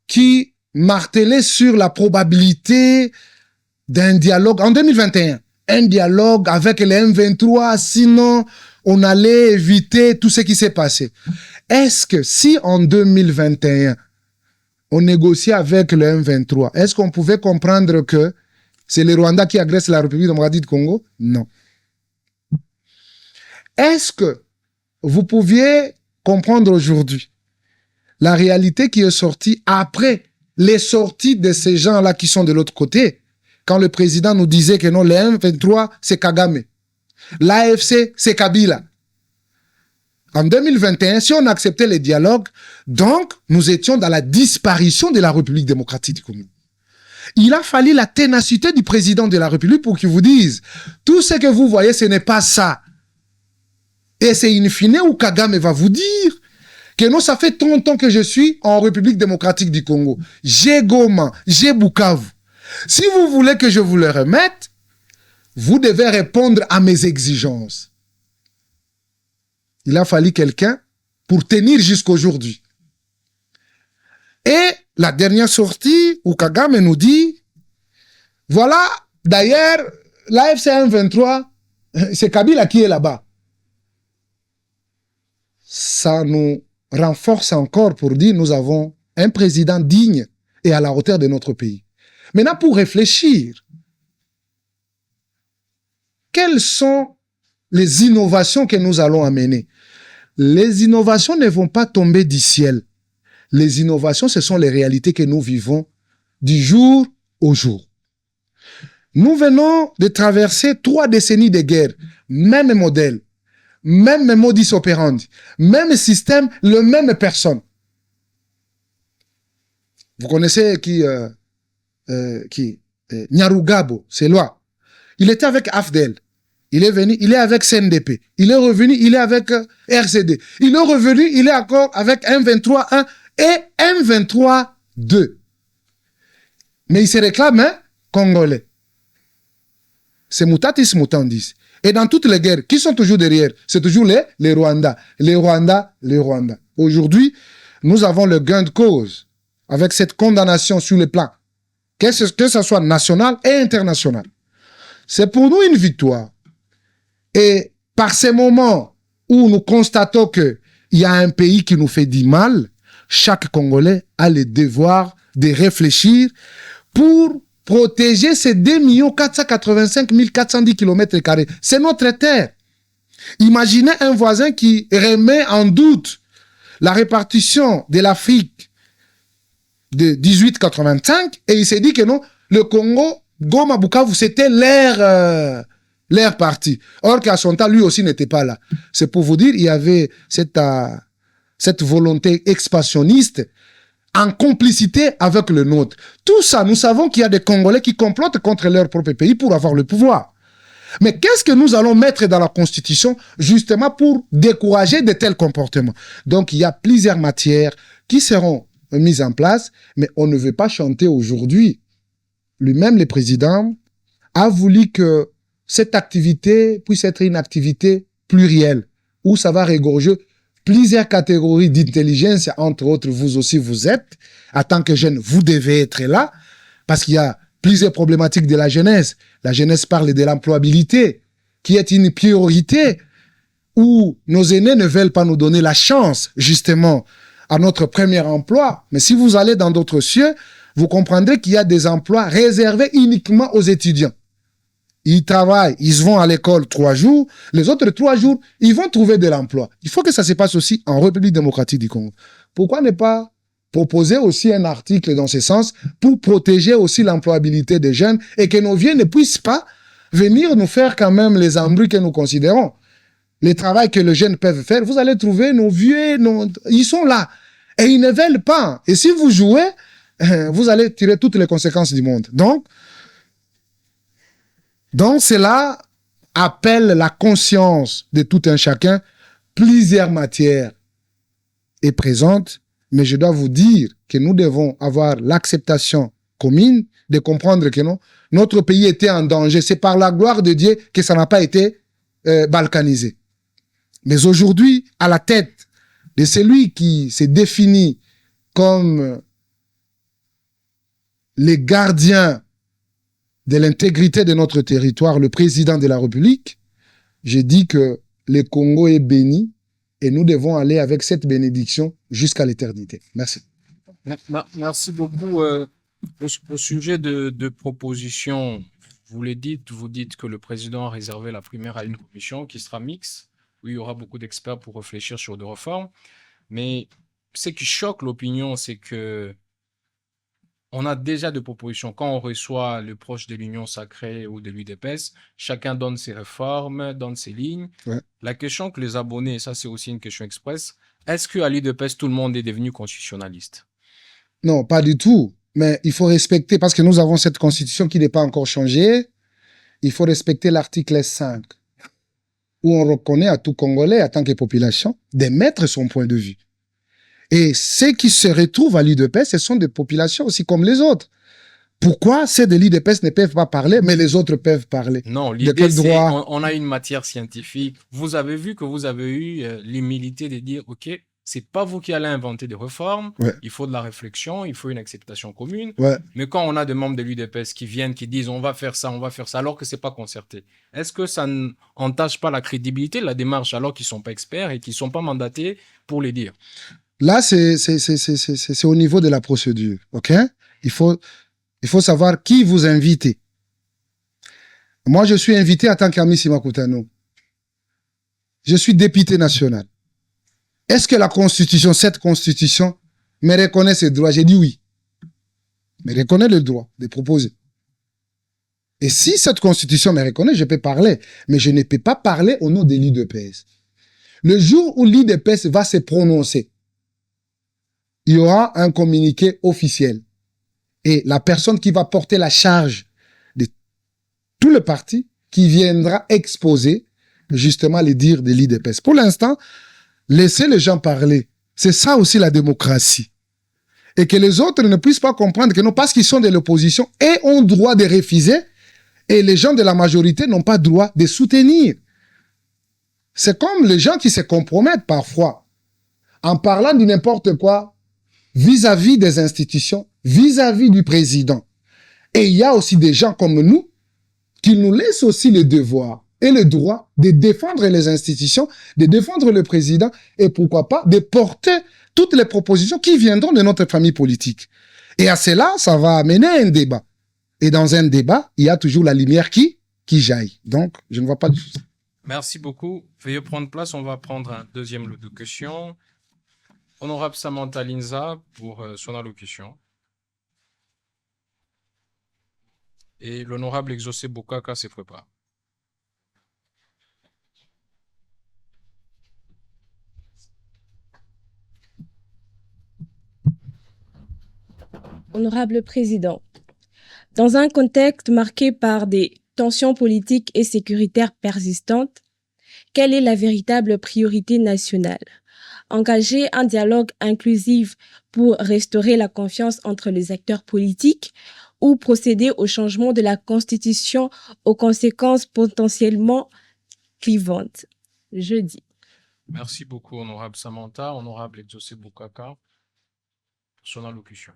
qui martelaient sur la probabilité d'un dialogue en 2021. Un dialogue avec les M23, sinon on allait éviter tout ce qui s'est passé. Est-ce que si en 2021, on négociait avec le M23, est-ce qu'on pouvait comprendre que c'est le Rwanda qui agresse la République démocratique du Congo? Non. Est-ce que vous pouviez comprendre aujourd'hui la réalité qui est sortie après les sorties de ces gens-là qui sont de l'autre côté, quand le président nous disait que non, le M23, c'est Kagame. L'AFC, c'est Kabila. En 2021, si on acceptait les dialogues, donc nous étions dans la disparition de la République démocratique du Congo. Il a fallu la ténacité du président de la République pour qu'il vous dise tout ce que vous voyez, ce n'est pas ça. Et c'est in fine où Kagame va vous dire que non, ça fait 30 ans que je suis en République démocratique du Congo. J'ai Goma, j'ai Bukavu. Si vous voulez que je vous le remette, vous devez répondre à mes exigences. Il a fallu quelqu'un pour tenir jusqu'aujourd'hui. Et la dernière sortie où Kagame nous dit, voilà, d'ailleurs, l'AFC M23, c'est Kabila qui est là-bas. Ça nous renforce encore pour dire nous avons un président digne et à la hauteur de notre pays. Maintenant, pour réfléchir, quelles sont les innovations que nous allons amener? Les innovations ne vont pas tomber du ciel. Les innovations, ce sont les réalités que nous vivons du jour au jour. Nous venons de traverser 3 décennies de guerre, même modèle, même modus operandi, même système, le même personne. Vous connaissez qui Nyarugabo, c'est lui. Il était avec Afdel. Il est venu, il est avec CNDP. Il est revenu, il est avec RCD. Il est revenu, il est encore avec M23-1 et M23-2. Mais il se réclame, hein, congolais. C'est mutatis mutandis. Et dans toutes les guerres, qui sont toujours derrière? C'est toujours les Rwandais. Les Rwandais, les Rwandais. Aujourd'hui, nous avons le gain de cause avec cette condamnation sur le plan, que ce soit national et international. C'est pour nous une victoire. Et par ces moments où nous constatons qu'il y a un pays qui nous fait du mal, chaque Congolais a le devoir de réfléchir pour protéger ces 2 485 410 km². C'est notre terre. Imaginez un voisin qui remet en doute la répartition de l'Afrique de 1885 et il s'est dit que non, le Congo, Goma, Bukavu, c'était leur parti. Or qu'à son temps, lui aussi n'était pas là. C'est pour vous dire, il y avait cette volonté expansionniste en complicité avec le nôtre. Tout ça, nous savons qu'il y a des Congolais qui complotent contre leur propre pays pour avoir le pouvoir. Mais qu'est-ce que nous allons mettre dans la Constitution justement pour décourager de tels comportements? Donc, il y a plusieurs matières qui seront mises en place, mais on ne veut pas chanter aujourd'hui. Lui-même, le président, a voulu que cette activité puisse être une activité plurielle, où ça va regorger plusieurs catégories d'intelligence, entre autres, vous aussi, vous êtes. En tant que jeune, vous devez être là, parce qu'il y a plusieurs problématiques de la jeunesse. La jeunesse parle de l'employabilité, qui est une priorité, où nos aînés ne veulent pas nous donner la chance, justement, à notre premier emploi. Mais si vous allez dans d'autres cieux, vous comprendrez qu'il y a des emplois réservés uniquement aux étudiants. Ils travaillent, ils vont à l'école 3 jours, les autres 3 jours, ils vont trouver de l'emploi. Il faut que ça se passe aussi en République démocratique du Congo. Pourquoi ne pas proposer aussi un article dans ce sens pour protéger aussi l'employabilité des jeunes et que nos vieux ne puissent pas venir nous faire quand même les embrouilles que nous considérons. Les travaux que les jeunes peuvent faire, vous allez trouver nos vieux, ils sont là. Et ils ne veulent pas. Et si vous jouez, vous allez tirer toutes les conséquences du monde. Donc cela appelle la conscience de tout un chacun. Plusieurs matières est présente, mais je dois vous dire que nous devons avoir l'acceptation commune de comprendre que non, notre pays était en danger. C'est par la gloire de Dieu que ça n'a pas été balkanisé. Mais aujourd'hui, à la tête de celui qui s'est défini comme les gardiens de l'intégrité de notre territoire, le président de la République, j'ai dit que le Congo est béni et nous devons aller avec cette bénédiction jusqu'à l'éternité. Merci. Merci beaucoup. Au sujet de propositions, vous dites que le président a réservé la primaire à une commission qui sera mixte, où il y aura beaucoup d'experts pour réfléchir sur des réformes. Mais ce qui choque l'opinion, c'est que on a déjà des propositions. Quand on reçoit le proche de l'Union sacrée ou de l'UDPS, chacun donne ses réformes, donne ses lignes. Ouais. La question que les abonnés, ça c'est aussi une question express, est-ce qu'à l'UDPS, tout le monde est devenu constitutionnaliste? Non, pas du tout. Mais il faut respecter, parce que nous avons cette constitution qui n'est pas encore changée, il faut respecter l'article 5, où on reconnaît à tout Congolais, en tant que population, d'émettre son point de vue. Et ceux qui se retrouvent à l'UDPS, ce sont des populations aussi comme les autres. Pourquoi ceux de l'UDPS ne peuvent pas parler, mais les autres peuvent parler? Non, De l'idée quel c'est, droit? on a une matière scientifique. Vous avez vu que vous avez eu l'humilité de dire, OK, c'est pas vous qui allez inventer des réformes, Ouais. il faut de la réflexion, il faut une acceptation commune. Ouais. Mais quand on a des membres de l'UDPS qui viennent, qui disent on va faire ça, alors que c'est pas concerté, est-ce que ça n'entache pas la crédibilité de la démarche alors qu'ils sont pas experts et qu'ils sont pas mandatés pour les dire? Là, c'est au niveau de la procédure, ok? Il faut savoir qui vous invitez. Moi, je suis invité en tant qu'ami Simakutano. Je suis député national. Est-ce que la Constitution, cette Constitution, me reconnaît ces droits? J'ai dit oui. Me reconnaît le droit de proposer. Et si cette Constitution me reconnaît, je peux parler. Mais je ne peux pas parler au nom de l'UDPS. Le jour où l'UDPS va se prononcer, il y aura un communiqué officiel. Et la personne qui va porter la charge de tout le parti qui viendra exposer justement les dires de l'IDPS. Pour l'instant, laissez les gens parler. C'est ça aussi la démocratie. Et que les autres ne puissent pas comprendre que non, parce qu'ils sont de l'opposition et ont droit de refuser, et les gens de la majorité n'ont pas droit de soutenir. C'est comme les gens qui se compromettent parfois en parlant de n'importe quoi vis-à-vis des institutions, vis-à-vis du président. Et il y a aussi des gens comme nous qui nous laissent aussi le devoir et le droit de défendre les institutions, de défendre le président et pourquoi pas de porter toutes les propositions qui viendront de notre famille politique. Et à cela, ça va amener un débat. Et dans un débat, il y a toujours la lumière qui jaillit. Donc, je ne vois pas de souci. Merci beaucoup. Veuillez prendre place. On va prendre un deuxième lot de questions. Honorable Samantha Linza pour son allocution. Et l'honorable Exaucé Bokaka se prépare. Honorable Président, dans un contexte marqué par des tensions politiques et sécuritaires persistantes, quelle est la véritable priorité nationale? Engager un dialogue inclusif pour restaurer la confiance entre les acteurs politiques ou procéder au changement de la Constitution aux conséquences potentiellement clivantes? Jeudi. Merci beaucoup, honorable Samantha. Honorable Exaucé Bokaka pour son allocution.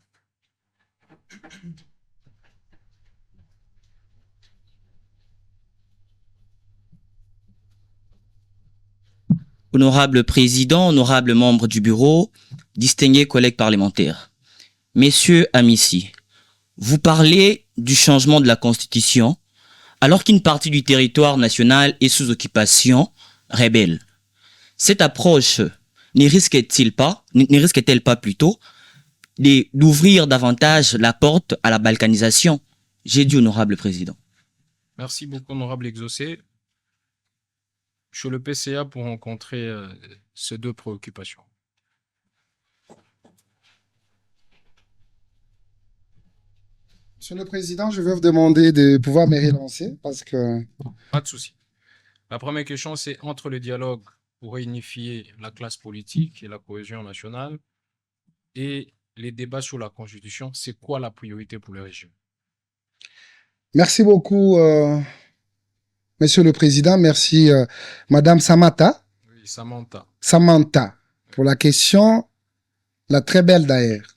Honorable Président, honorables membres du bureau, distingués collègues parlementaires. Messieurs Amici, vous parlez du changement de la Constitution alors qu'une partie du territoire national est sous occupation rebelle. Cette approche ne risque-t-elle pas plutôt d'ouvrir davantage la porte à la balkanisation? J'ai dit, honorable Président. Merci beaucoup, honorable Exaucé. Je suis le PCA pour rencontrer ces deux préoccupations. Monsieur le Président, je vais vous demander de pouvoir me relancer parce que... Pas de souci. La première question, c'est entre le dialogue pour réunifier la classe politique et la cohésion nationale et les débats sur la Constitution, c'est quoi la priorité pour le régime? Merci beaucoup, Monsieur le Président. Merci, Madame Samantha. Oui, Samantha. Samantha, pour la question, la très belle d'ailleurs.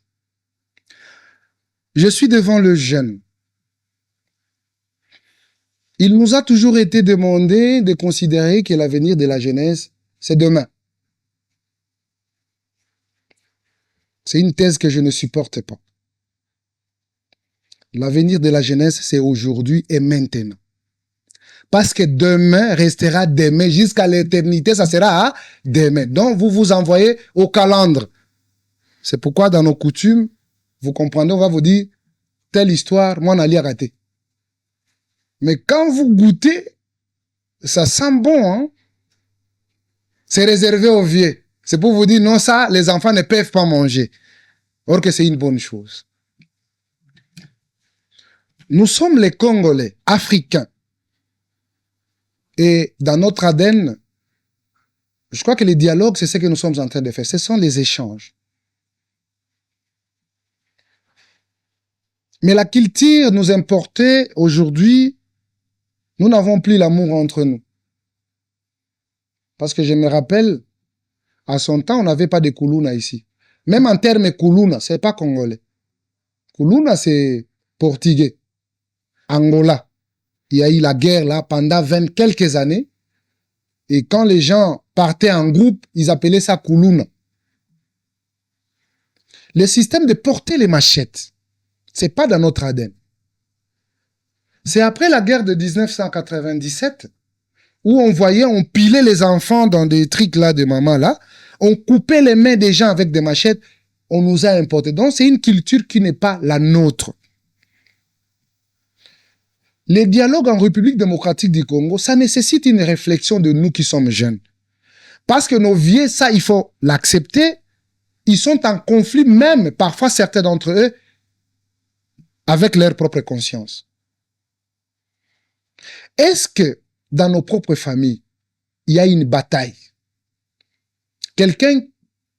Je suis devant le jeune. Il nous a toujours été demandé de considérer que l'avenir de la jeunesse, c'est demain. C'est une thèse que je ne supporte pas. L'avenir de la jeunesse, c'est aujourd'hui et maintenant. Parce que demain restera demain. Jusqu'à l'éternité, ça sera à demain. Donc, vous vous envoyez au calendre. C'est pourquoi, dans nos coutumes, vous comprenez, on va vous dire, telle histoire, moi, on a raté. Mais quand vous goûtez, ça sent bon, hein? C'est réservé aux vieux. C'est pour vous dire, non, ça, les enfants ne peuvent pas manger. Or que c'est une bonne chose. Nous sommes les Congolais, africains. Et dans notre ADN, je crois que les dialogues, c'est ce que nous sommes en train de faire. Ce sont les échanges. Mais la culture nous importait aujourd'hui, nous n'avons plus l'amour entre nous. Parce que je me rappelle, à son temps, on n'avait pas de Kuluna ici. Même en termes Kuluna, c'est pas congolais. Kuluna, c'est portugais. Angola. Il y a eu la guerre là pendant 20 quelques années. Et quand les gens partaient en groupe, ils appelaient ça Kuluna. Le système de porter les machettes, c'est pas dans notre ADN. C'est après la guerre de 1997 où on voyait, on pilait les enfants dans des trucs là de maman là, on coupait les mains des gens avec des machettes, on nous a importé. Donc c'est une culture qui n'est pas la nôtre. Les dialogues en République démocratique du Congo, ça nécessite une réflexion de nous qui sommes jeunes. Parce que nos vieux, ça, il faut l'accepter, ils sont en conflit même, parfois certains d'entre eux, avec leur propre conscience. Est-ce que dans nos propres familles, il y a une bataille? Quelqu'un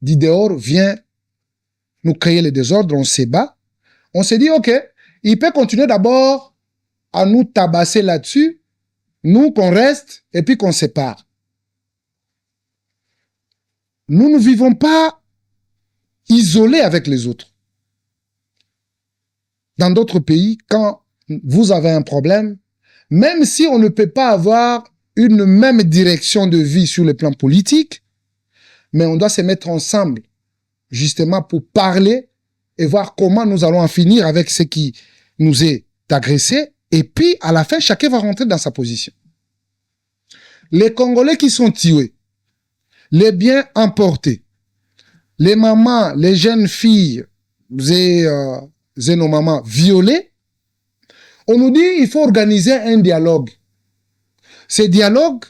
du dehors vient nous créer le désordre, on se bat. On se dit, OK, il peut continuer d'abord à nous tabasser là-dessus, nous qu'on reste et puis qu'on se sépare. Nous ne vivons pas isolés avec les autres. Dans d'autres pays, quand vous avez un problème, même si on ne peut pas avoir une même direction de vie sur le plan politique, mais on doit se mettre ensemble, justement pour parler et voir comment nous allons en finir avec ce qui nous est agressé. Et puis, à la fin, chacun va rentrer dans sa position. Les Congolais qui sont tués, les biens emportés, les mamans, les jeunes filles et nos mamans violées, on nous dit qu'il faut organiser un dialogue. Ce dialogue,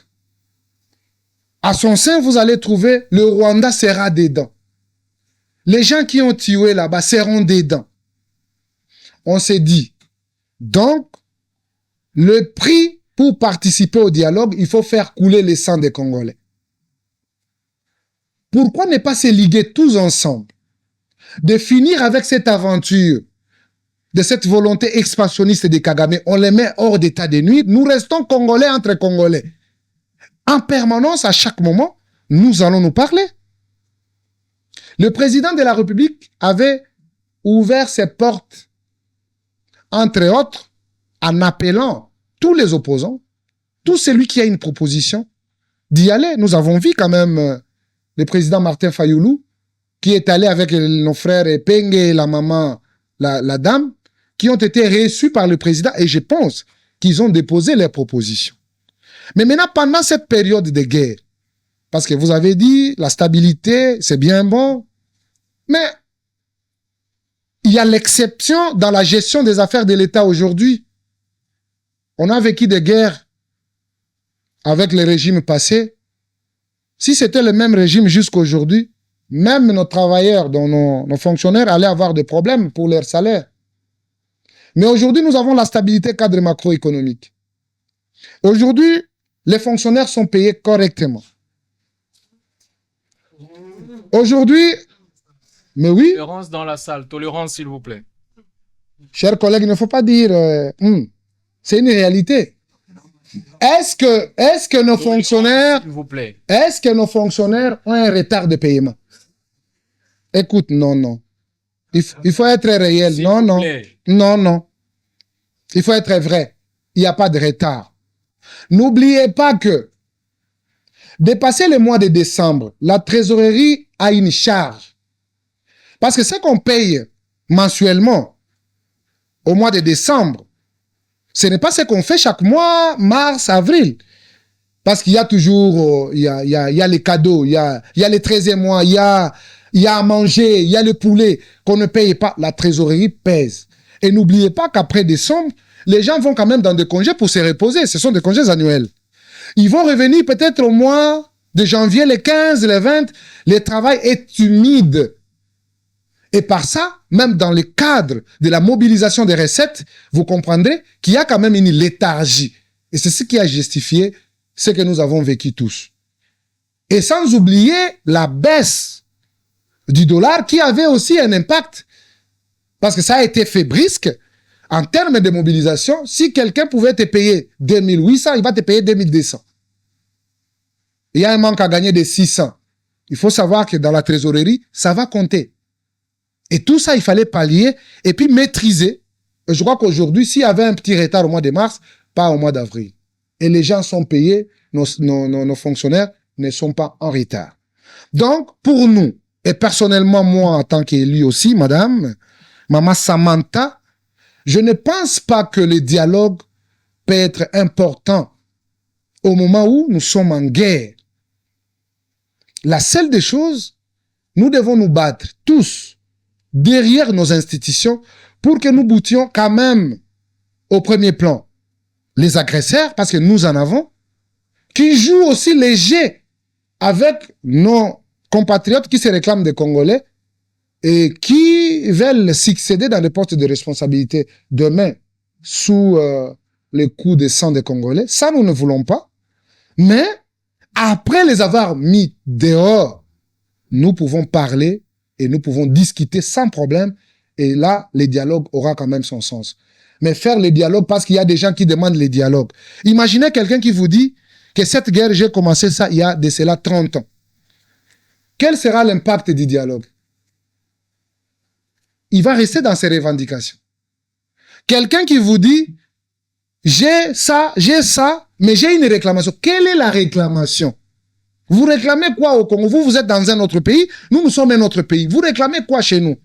à son sein, vous allez trouver le Rwanda sera dedans. Les gens qui ont tué là-bas seront dedans. On s'est dit, donc, le prix pour participer au dialogue, il faut faire couler le sang des Congolais. Pourquoi ne pas se liguer tous ensemble, de finir avec cette aventure, de cette volonté expansionniste des Kagame, on les met hors d'état de nuire, nous restons Congolais entre Congolais. En permanence, à chaque moment, nous allons nous parler. Le président de la République avait ouvert ses portes, entre autres, en appelant tous les opposants, tout celui qui a une proposition, d'y aller. Nous avons vu quand même le président Martin Fayoulou, qui est allé avec nos frères Penge et la maman, la dame, qui ont été reçus par le président, et je pense qu'ils ont déposé leurs propositions. Mais maintenant, pendant cette période de guerre, parce que vous avez dit, la stabilité, c'est bien bon, mais il y a l'exception dans la gestion des affaires de l'État aujourd'hui. On a vécu des guerres avec les régimes passés. Si c'était le même régime jusqu'à aujourd'hui, même nos travailleurs, nos fonctionnaires allaient avoir des problèmes pour leur salaire. Mais aujourd'hui, nous avons la stabilité cadre macroéconomique. Aujourd'hui, les fonctionnaires sont payés correctement. Aujourd'hui, mais oui. Tolérance dans la salle, tolérance s'il vous plaît. Chers collègues, il ne faut pas dire c'est une réalité. Est-ce que nos fonctionnaires, s'il vous plaît. Est-ce que nos fonctionnaires ont un retard de paiement? Écoute, non. Il faut être réel. Non. Il faut être vrai. Il n'y a pas de retard. N'oubliez pas que, dépassé le mois de décembre, la trésorerie a une charge. Parce que ce qu'on paye mensuellement au mois de décembre, ce n'est pas ce qu'on fait chaque mois, mars, avril. Parce qu'il y a toujours, il y a les cadeaux, il y a les 13e mois, il y a à manger, il y a le poulet qu'on ne paye pas. La trésorerie pèse. Et n'oubliez pas qu'après décembre, les gens vont quand même dans des congés pour se reposer. Ce sont des congés annuels. Ils vont revenir peut-être au mois de janvier, les 15, les 20. Le travail est humide. Et par ça, même dans le cadre de la mobilisation des recettes, vous comprendrez qu'il y a quand même une léthargie. Et c'est ce qui a justifié ce que nous avons vécu tous. Et sans oublier la baisse du dollar qui avait aussi un impact. Parce que ça a été fait brisque. En termes de mobilisation, si quelqu'un pouvait te payer 2800, il va te payer 2200. Il y a un manque à gagner de 600. Il faut savoir que dans la trésorerie, ça va compter. Et tout ça, il fallait pallier et puis maîtriser. Et je crois qu'aujourd'hui, s'il y avait un petit retard au mois de mars, pas au mois d'avril. Et les gens sont payés, nos fonctionnaires ne sont pas en retard. Donc, pour nous, et personnellement, moi, en tant qu'élu aussi, Maman Samantha, je ne pense pas que le dialogue peut être important au moment où nous sommes en guerre. La seule des choses, nous devons nous battre tous derrière nos institutions pour que nous boutions quand même au premier plan les agresseurs, parce que nous en avons, qui jouent aussi léger avec nos compatriotes qui se réclament des Congolais et qui veulent succéder dans les postes de responsabilité demain sous le coût des sang des Congolais. Ça, nous ne voulons pas. Mais après les avoir mis dehors, nous pouvons parler et nous pouvons discuter sans problème. Et là, le dialogue aura quand même son sens. Mais faire le dialogue parce qu'il y a des gens qui demandent le dialogue. Imaginez quelqu'un qui vous dit que cette guerre, j'ai commencé ça il y a de cela 30 ans. Quel sera l'impact du dialogue? Il va rester dans ses revendications. Quelqu'un qui vous dit j'ai ça, mais j'ai une réclamation. Quelle est la réclamation? Vous réclamez quoi au Congo? Vous êtes dans un autre pays, nous sommes un autre pays. Vous réclamez quoi chez nous?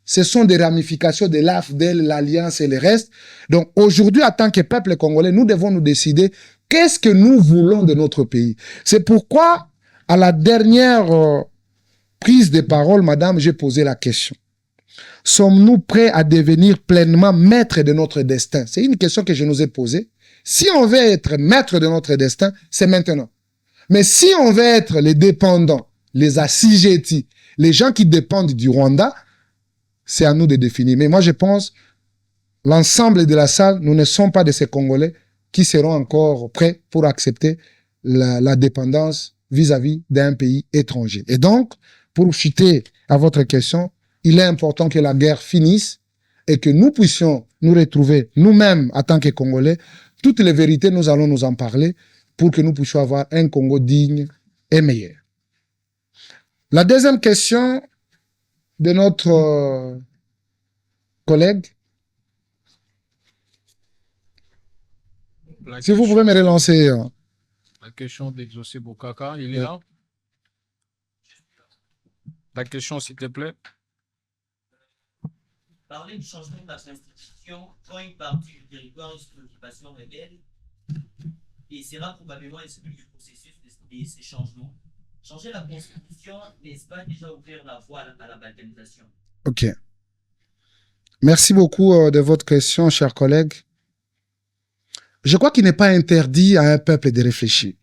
Ce sont des ramifications de l'AFDEL, l'Alliance et le reste. Donc aujourd'hui, en tant que peuple congolais, nous devons nous décider qu'est-ce que nous voulons de notre pays. C'est pourquoi, à la dernière prise de parole, madame, j'ai posé la question. Sommes-nous prêts à devenir pleinement maîtres de notre destin? C'est une question que je nous ai posée. Si on veut être maître de notre destin, c'est maintenant. Mais si on veut être les dépendants, les assujettis, les gens qui dépendent du Rwanda, c'est à nous de définir. Mais moi, je pense, l'ensemble de la salle, nous ne sommes pas de ces Congolais qui seront encore prêts pour accepter la dépendance vis-à-vis d'un pays étranger. Et donc, pour chuter à votre question, il est important que la guerre finisse et que nous puissions nous retrouver nous-mêmes en tant que Congolais. Toutes les vérités, nous allons nous en parler pour que nous puissions avoir un Congo digne et meilleur. La deuxième question de notre collègue. Si vous pouvez me relancer. La question d'Exaucé Bokaka, il est là? La question, s'il te plaît. Parler du changement de la constitution quand une partie du territoire est sous occupation rebelle et sera probablement exclu du processus de ces changements. Changer la constitution, n'est-ce pas déjà ouvrir la voie à la balkanisation? Ok. Merci beaucoup de votre question, chers collègues. Je crois qu'il n'est pas interdit à un peuple de réfléchir.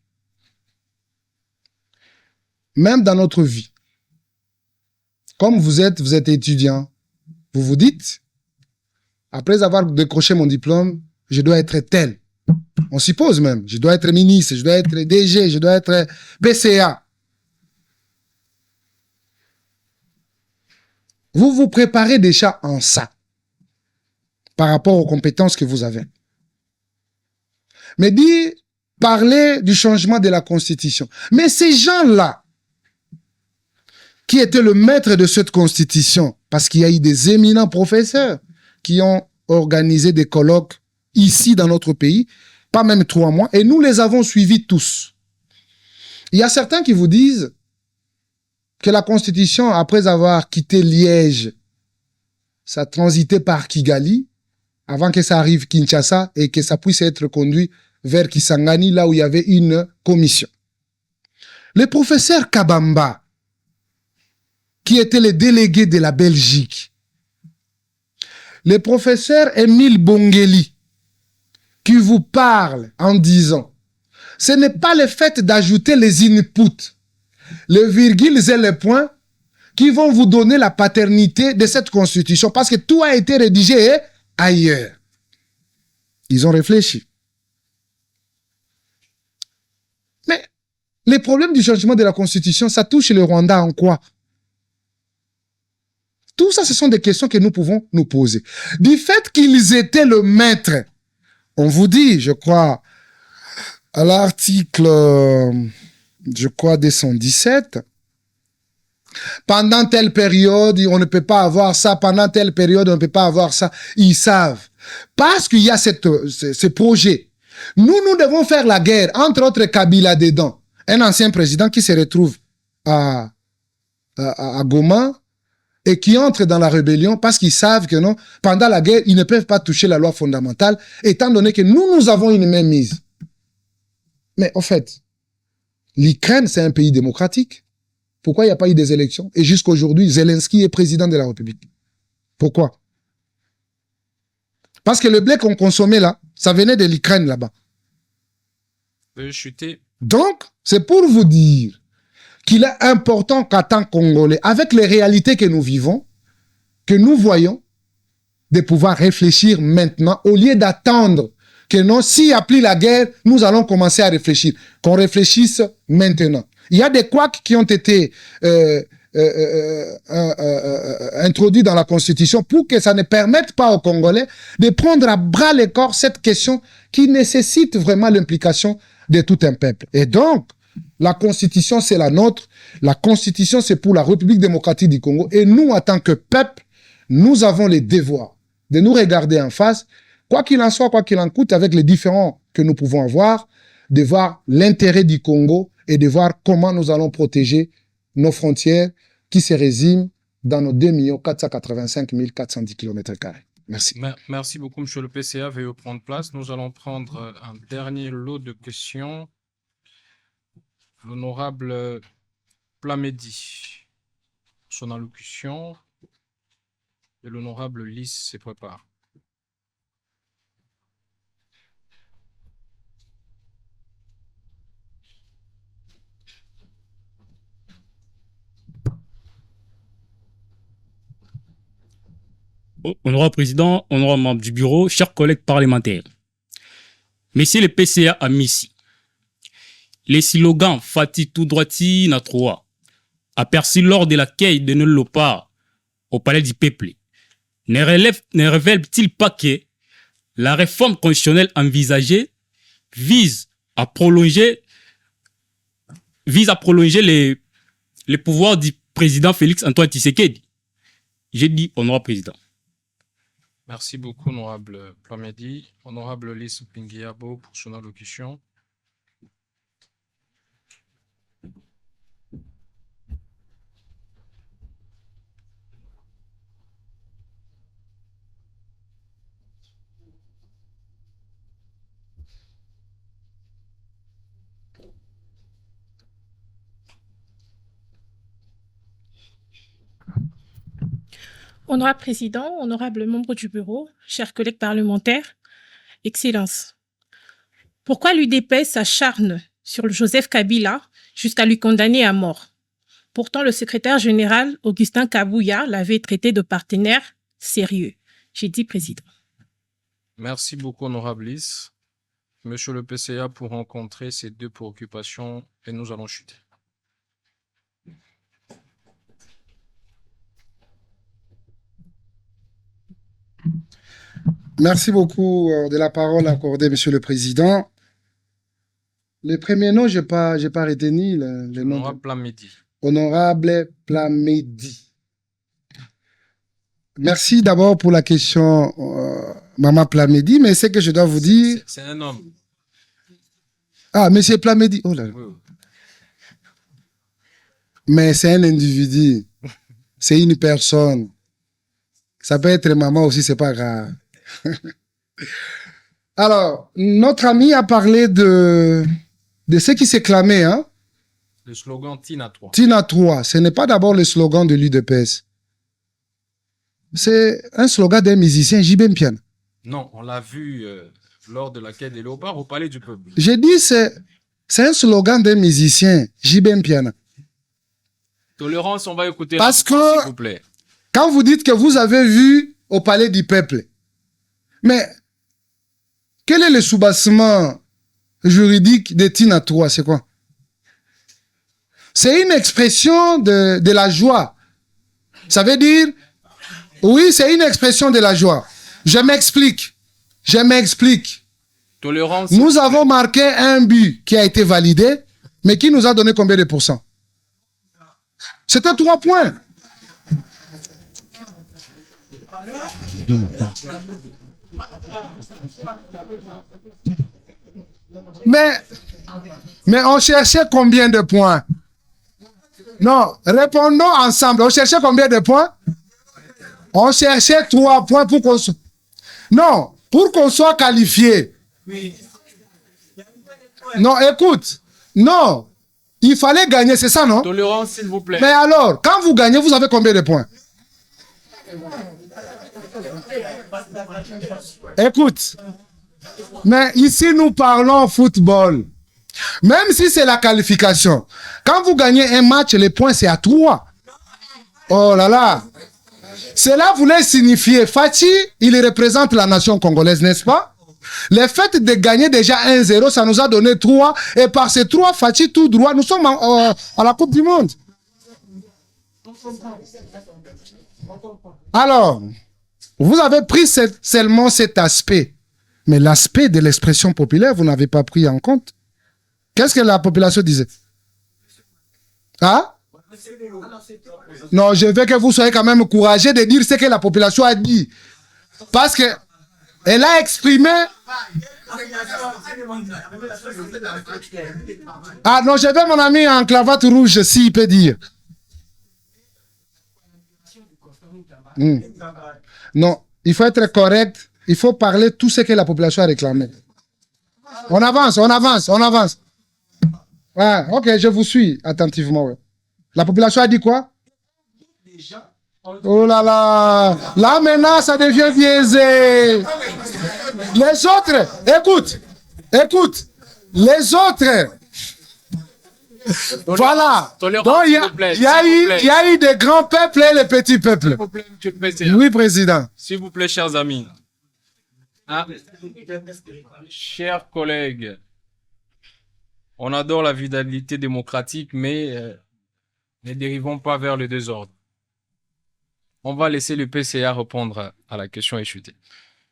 Même dans notre vie. Comme vous êtes étudiant, vous vous dites, après avoir décroché mon diplôme, je dois être tel. On suppose même, je dois être ministre, je dois être DG, je dois être PCA. Vous vous préparez déjà en ça, par rapport aux compétences que vous avez. Mais dire, parler du changement de la Constitution. Mais ces gens-là, qui étaient le maître de cette Constitution, parce qu'il y a eu des éminents professeurs qui ont organisé des colloques ici dans notre pays, pas même 3 mois, et nous les avons suivis tous. Il y a certains qui vous disent que la Constitution, après avoir quitté Liège, ça transitait par Kigali, avant que ça arrive Kinshasa et que ça puisse être conduit vers Kisangani, là où il y avait une commission. Le professeur Kabamba, qui était le délégué de la Belgique, le professeur Émile Bongeli, qui vous parle en disant, ce n'est pas le fait d'ajouter les inputs, les virgules et les points qui vont vous donner la paternité de cette constitution, parce que tout a été rédigé ailleurs. Ils ont réfléchi. Mais les problèmes du changement de la constitution, ça touche le Rwanda en quoi? Tout ça, ce sont des questions que nous pouvons nous poser. Du fait qu'ils étaient le maître, on vous dit, je crois, à l'article, je crois, 217, pendant telle période, on ne peut pas avoir ça, pendant telle période, on ne peut pas avoir ça. Ils savent. Parce qu'il y a ce projet. Nous devons faire la guerre, entre autres Kabila dedans, un ancien président qui se retrouve à Goma, et qui entrent dans la rébellion parce qu'ils savent que non, pendant la guerre, ils ne peuvent pas toucher la loi fondamentale, étant donné que nous avons une main mise. Mais en fait, l'Ukraine, c'est un pays démocratique. Pourquoi il n'y a pas eu des élections? Et jusqu'à aujourd'hui, Zelensky est président de la République. Pourquoi? Parce que le blé qu'on consommait là, ça venait de l'Ukraine là-bas. Donc, c'est pour vous dire qu'il est important qu'en tant que Congolais, avec les réalités que nous vivons, que nous voyons, de pouvoir réfléchir maintenant, au lieu d'attendre que non, s'il n'y a plus la guerre, nous allons commencer à réfléchir. Qu'on réfléchisse maintenant. Il y a des couacs qui ont été introduits dans la Constitution pour que ça ne permette pas aux Congolais de prendre à bras le corps cette question qui nécessite vraiment l'implication de tout un peuple. Et donc, la Constitution, c'est la nôtre. La Constitution, c'est pour la République démocratique du Congo. Et nous, en tant que peuple, nous avons le devoir de nous regarder en face, quoi qu'il en soit, quoi qu'il en coûte, avec les différends que nous pouvons avoir, de voir l'intérêt du Congo et de voir comment nous allons protéger nos frontières qui se résument dans nos 2 485 410 km². Merci. Merci beaucoup, monsieur le PCA. Veuillez prendre place. Nous allons prendre un dernier lot de questions. L'honorable Plamedi, son allocution, et l'honorable Lys se prépare. Honorable Président, honorable membre du bureau, chers collègues parlementaires. Messieurs le PCA à Missi, les slogans Fati tout droiti na trois, aperçus lors de l'accueil de Nolopa au palais du peuple, ne révèlent-ils pas que la réforme constitutionnelle envisagée vise à prolonger les pouvoirs du président Félix Antoine Tshisekedi? J'ai dit honorable président. Merci beaucoup, honorable Plamedi. Honorable Lys Pingiabo pour son allocution. Honorable Président, honorable membre du bureau, chers collègues parlementaires, Excellences, pourquoi l'UDPS s'acharne sur le Joseph Kabila jusqu'à lui condamner à mort? Pourtant, le secrétaire général, Augustin Kabouya, l'avait traité de partenaire sérieux. J'ai dit président. Merci beaucoup, honorable Lys. Monsieur le PCA, pour rencontrer ces deux préoccupations, et nous allons chuter. Merci beaucoup de la parole accordée, Monsieur le Président. Le premier nom, je n'ai pas retenu le nom. Honorable Plamedi. Honorable Plamedi. Merci d'abord pour la question, Maman Plamedi, mais ce que je dois vous dire... C'est un homme. Ah, Monsieur Plamedi. Oh là là. Oui. Mais c'est un individu. C'est une personne. Ça peut être maman aussi, c'est pas grave. Alors, notre ami a parlé de ce qui s'est clamé, hein? Le slogan Tina 3. Tina 3, ce n'est pas d'abord le slogan de l'UDPS. C'est un slogan d'un musicien, JB Mpiana. Non, on l'a vu lors de la quête des léopards au Palais du Peuple. J'ai dit, c'est un slogan d'un musicien, JB Mpiana. Tolérance, on va écouter. Parce que, s'il vous plaît. Quand vous dites que vous avez vu au Palais du Peuple, mais quel est le soubassement juridique de Tina 3? C'est quoi? C'est une expression de la joie. Ça veut dire, oui, c'est une expression de la joie. Je m'explique. Tolérance. Nous avons marqué un but qui a été validé, mais qui nous a donné combien de pourcents? C'était 3 points. Mais on cherchait combien de points? Non, répondons ensemble. On cherchait combien de points? On cherchait 3 points pour qu'on soit... Non, pour qu'on soit qualifié. Non, écoute. Non, il fallait gagner, c'est ça, non? Tolérance, s'il vous plaît. Mais alors, quand vous gagnez, vous avez combien de points? Écoute, mais ici nous parlons football. Même si c'est la qualification, quand vous gagnez un match, les points c'est à 3. Oh là là. Cela voulait signifier, Fati, il représente la nation congolaise, n'est-ce pas? Le fait de gagner déjà 1-0, ça nous a donné 3. Et par ces 3, Fatih, tout droit, nous sommes à la Coupe du Monde. Alors, vous avez pris seulement cet aspect. Mais l'aspect de l'expression populaire, vous n'avez pas pris en compte. Qu'est-ce que la population disait? Hein? Non, je veux que vous soyez quand même courageux de dire ce que la population a dit. Parce que elle a exprimé... Ah non, je veux mon ami en cravate rouge, s'il peut dire. Non, il faut être correct. Il faut parler tout ce que la population a réclamé. On avance, on avance, on avance. Ouais, ok, je vous suis attentivement. Ouais. La population a dit quoi? Oh là là, là maintenant ça devient biaisé. Les autres, écoute, les autres. Voilà. Donc il y a eu des grands peuples et les petits peuples. Oui, président. S'il vous plaît, chers amis. Ah. Chers collègues, on adore la vitalité démocratique, mais ne dérivons pas vers le désordre. On va laisser le PCA répondre à la question échutée.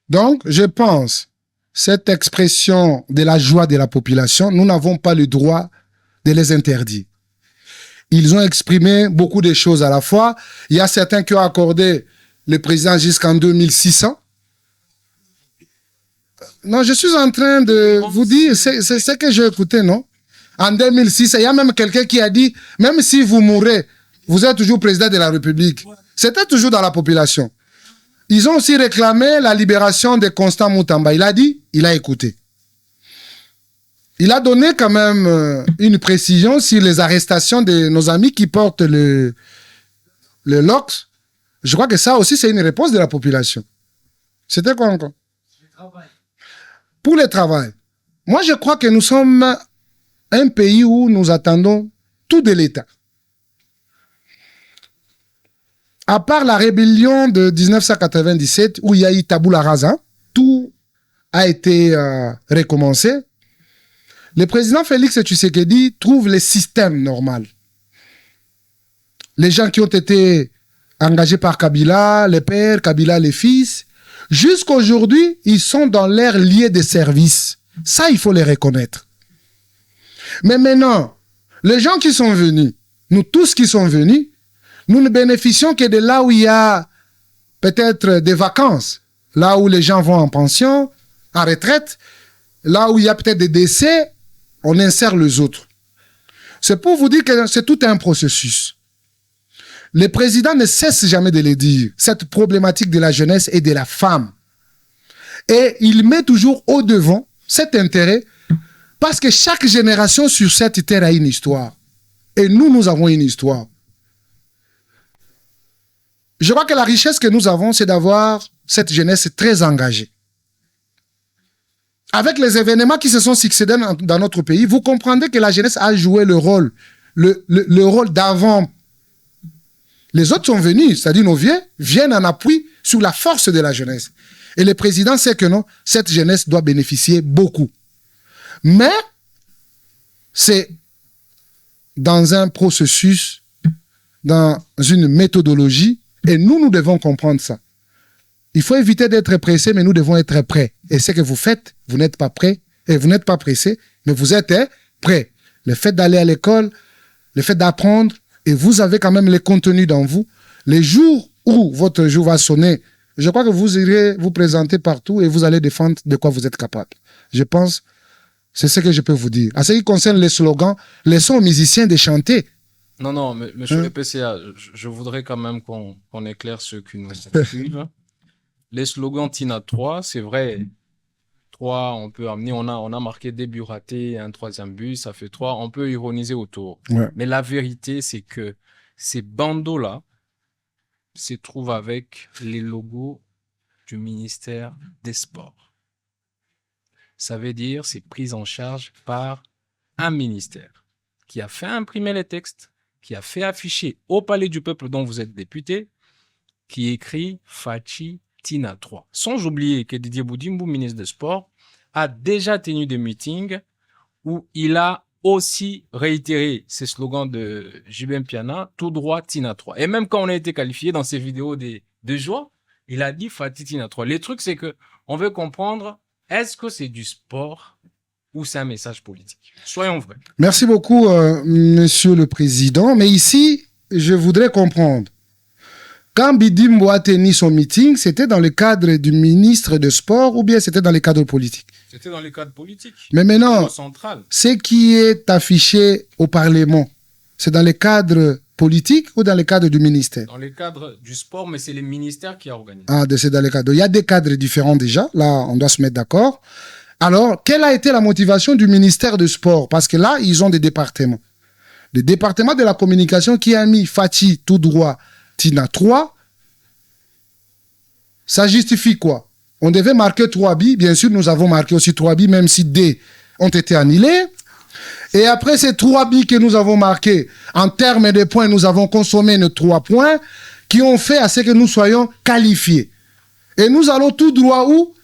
Donc, je pense, cette expression de la joie de la population, nous n'avons pas le droit de les interdire. Ils ont exprimé beaucoup de choses à la fois. Il y a certains qui ont accordé le président jusqu'en 2600. Non, je suis en train de vous dire, c'est ce que j'ai écouté, non? En 2006, il y a même quelqu'un qui a dit, même si vous mourrez, vous êtes toujours président de la République. C'était toujours dans la population. Ils ont aussi réclamé la libération de Constant Moutamba. Il a dit, il a écouté. Il a donné quand même une précision sur les arrestations de nos amis qui portent le LOX. Je crois que ça aussi, c'est une réponse de la population. C'était quoi encore? Pour le travail. Moi, je crois que nous sommes un pays où nous attendons tout de l'État. À part la rébellion de 1997, où il y a eu Taboula Rasa, tout a été recommencé. Le président Félix Tshisekedi trouve le système normal. Les gens qui ont été engagés par Kabila, les pères, Kabila, les fils, jusqu'aujourd'hui, ils sont dans leur lieu de service. Ça, il faut les reconnaître. Mais maintenant, les gens qui sont venus, nous tous qui sommes venus, nous ne bénéficions que de là où il y a peut-être des vacances, là où les gens vont en pension, en retraite, là où il y a peut-être des décès, on insère les autres. C'est pour vous dire que c'est tout un processus. Le président ne cesse jamais de le dire, cette problématique de la jeunesse et de la femme. Et il met toujours au devant cet intérêt parce que chaque génération sur cette terre a une histoire. Et nous avons une histoire. Je crois que la richesse que nous avons, c'est d'avoir cette jeunesse très engagée. Avec les événements qui se sont succédés dans notre pays, vous comprendrez que la jeunesse a joué le rôle d'avant. Les autres sont venus, c'est-à-dire nos vieux, viennent en appui sur la force de la jeunesse. Et le président sait que non, cette jeunesse doit bénéficier beaucoup. Mais c'est dans un processus, dans une méthodologie, et nous devons comprendre ça. Il faut éviter d'être pressé, mais nous devons être prêts. Et ce que vous faites, vous n'êtes pas prêts, et vous n'êtes pas pressé, mais vous êtes prêts. Le fait d'aller à l'école, le fait d'apprendre, et vous avez quand même les contenus dans vous. Les jours où votre jour va sonner, je crois que vous irez vous présenter partout et vous allez défendre de quoi vous êtes capable. Je pense, c'est ce que je peux vous dire. En ce qui concerne les slogans, laissons aux musiciens de chanter. Non, monsieur le PCA, je voudrais quand même qu'on éclaire ceux qui nous suivent. Les slogans Tina 3, c'est vrai. 3, on peut amener, on a marqué des buts ratés, un troisième but, ça fait 3. On peut ironiser autour. Ouais. Mais la vérité, c'est que ces bandeaux-là se trouvent avec les logos du ministère des Sports. Ça veut dire c'est pris en charge par un ministère qui a fait imprimer les textes, qui a fait afficher au Palais du Peuple dont vous êtes député, qui écrit Fatih Tina 3. Sans oublier que Didier Boudimbo, ministre des Sports, a déjà tenu des meetings où il a aussi réitéré ces slogans de JB Mpiana, tout droit, Tina 3. Et même quand on a été qualifié dans ces vidéos de joie, il a dit Fati Tina 3. Le truc, c'est que on veut comprendre, est-ce que c'est du sport ou c'est un message politique? Soyons vrais. Merci beaucoup, Monsieur le Président. Mais ici, je voudrais comprendre. Quand Bidimbo a tenu son meeting, c'était dans le cadre du ministre de Sport ou bien c'était dans le cadre politique? C'était dans le cadre politique. Mais maintenant, Central. ce qui est affiché au Parlement, c'est dans le cadre politique ou dans le cadre du ministère? Dans le cadre du sport, mais c'est le ministère qui a organisé. Ah, c'est dans le cadre. Il y a des cadres différents déjà. Là, on doit se mettre d'accord. Alors, quelle a été la motivation du ministère de Sport? Parce que là, ils ont des départements. Le département de la communication qui a mis Fati tout droit Tina 3, ça justifie quoi? On devait marquer 3 billes. Bien sûr, nous avons marqué aussi 3 billes, même si D ont été annulés. Et après ces 3 billes que nous avons marqués, en termes de points, nous avons consommé nos 3 points qui ont fait à ce que nous soyons qualifiés. Et nous allons tout droit où?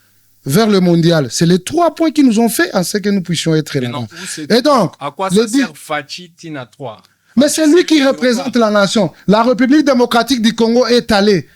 Vers le mondial. C'est les 3 points qui nous ont fait à ce que nous puissions être là. Et donc, à quoi ça sert Fati Tina 3? Mais c'est lui qui représente la nation. La République démocratique du Congo est allée.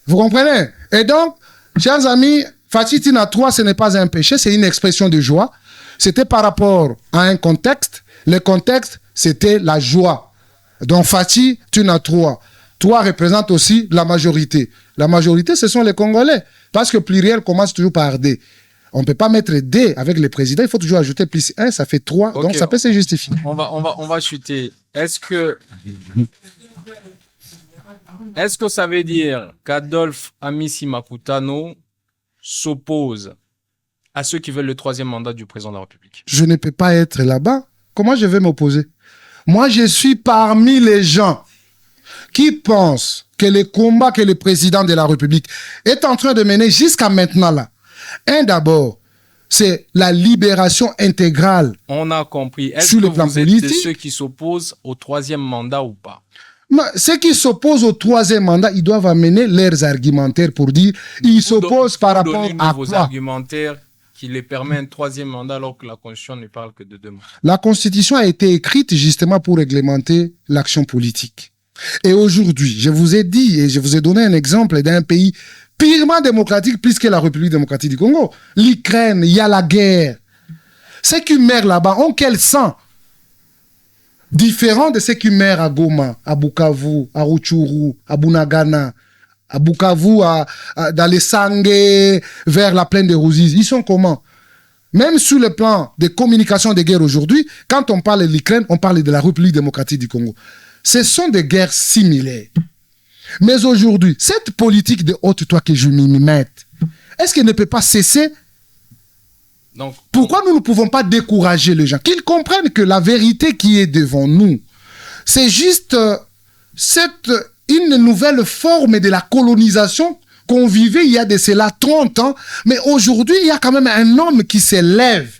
Vous comprenez? Et donc, chers amis, Fati Tina 3, ce n'est pas un péché, c'est une expression de joie. C'était par rapport à un contexte. Le contexte, c'était la joie. Donc, Fati Tina 3. 3 représente aussi la majorité. La majorité, ce sont les Congolais. Parce que pluriel commence toujours par D. On ne peut pas mettre D avec le président, il faut toujours ajouter plus 1, ça fait 3, okay, donc ça peut se justifier. On va chuter. Est-ce que ça veut dire qu'Adolphe Amissi Makutano s'oppose à ceux qui veulent le 3e mandat du président de la République? Je ne peux pas être là-bas. Comment je vais m'opposer? Moi, je suis parmi les gens qui pensent que le combat que le président de la République est en train de mener jusqu'à maintenant là, d'abord, c'est la libération intégrale. On a compris. Est-ce que vous êtes de ceux qui s'opposent au 3e mandat ou pas? Ceux qui s'opposent au 3e mandat, ils doivent amener leurs argumentaires pour dire ils s'opposent par rapport à vos quoi? Argumentaires qui les permet un 3e mandat alors que la Constitution ne parle que de 2 mandats. La Constitution a été écrite justement pour réglementer l'action politique. Et aujourd'hui, je vous ai dit et je vous ai donné un exemple d'un pays purement démocratique plus que la République démocratique du Congo. L'Ukraine, il y a la guerre. Ceux qui meurent là-bas ont quel sang? Différent de ceux qui meurent à Goma, à Bukavu, à Rutshuru, à Bunagana, à Bukavu, dans les Sangé, vers la plaine de Ruzizi. Ils sont comment? Même sur le plan de communication de guerre aujourd'hui, quand on parle de l'Ukraine, on parle de la République démocratique du Congo. Ce sont des guerres similaires. Mais aujourd'hui, cette politique de haute-toi que je m'y mette, est-ce qu'elle ne peut pas cesser? Donc, pourquoi nous ne pouvons pas décourager les gens? Qu'ils comprennent que la vérité qui est devant nous, c'est juste une nouvelle forme de la colonisation qu'on vivait il y a de cela 30 ans. Mais aujourd'hui, il y a quand même un homme qui s'élève,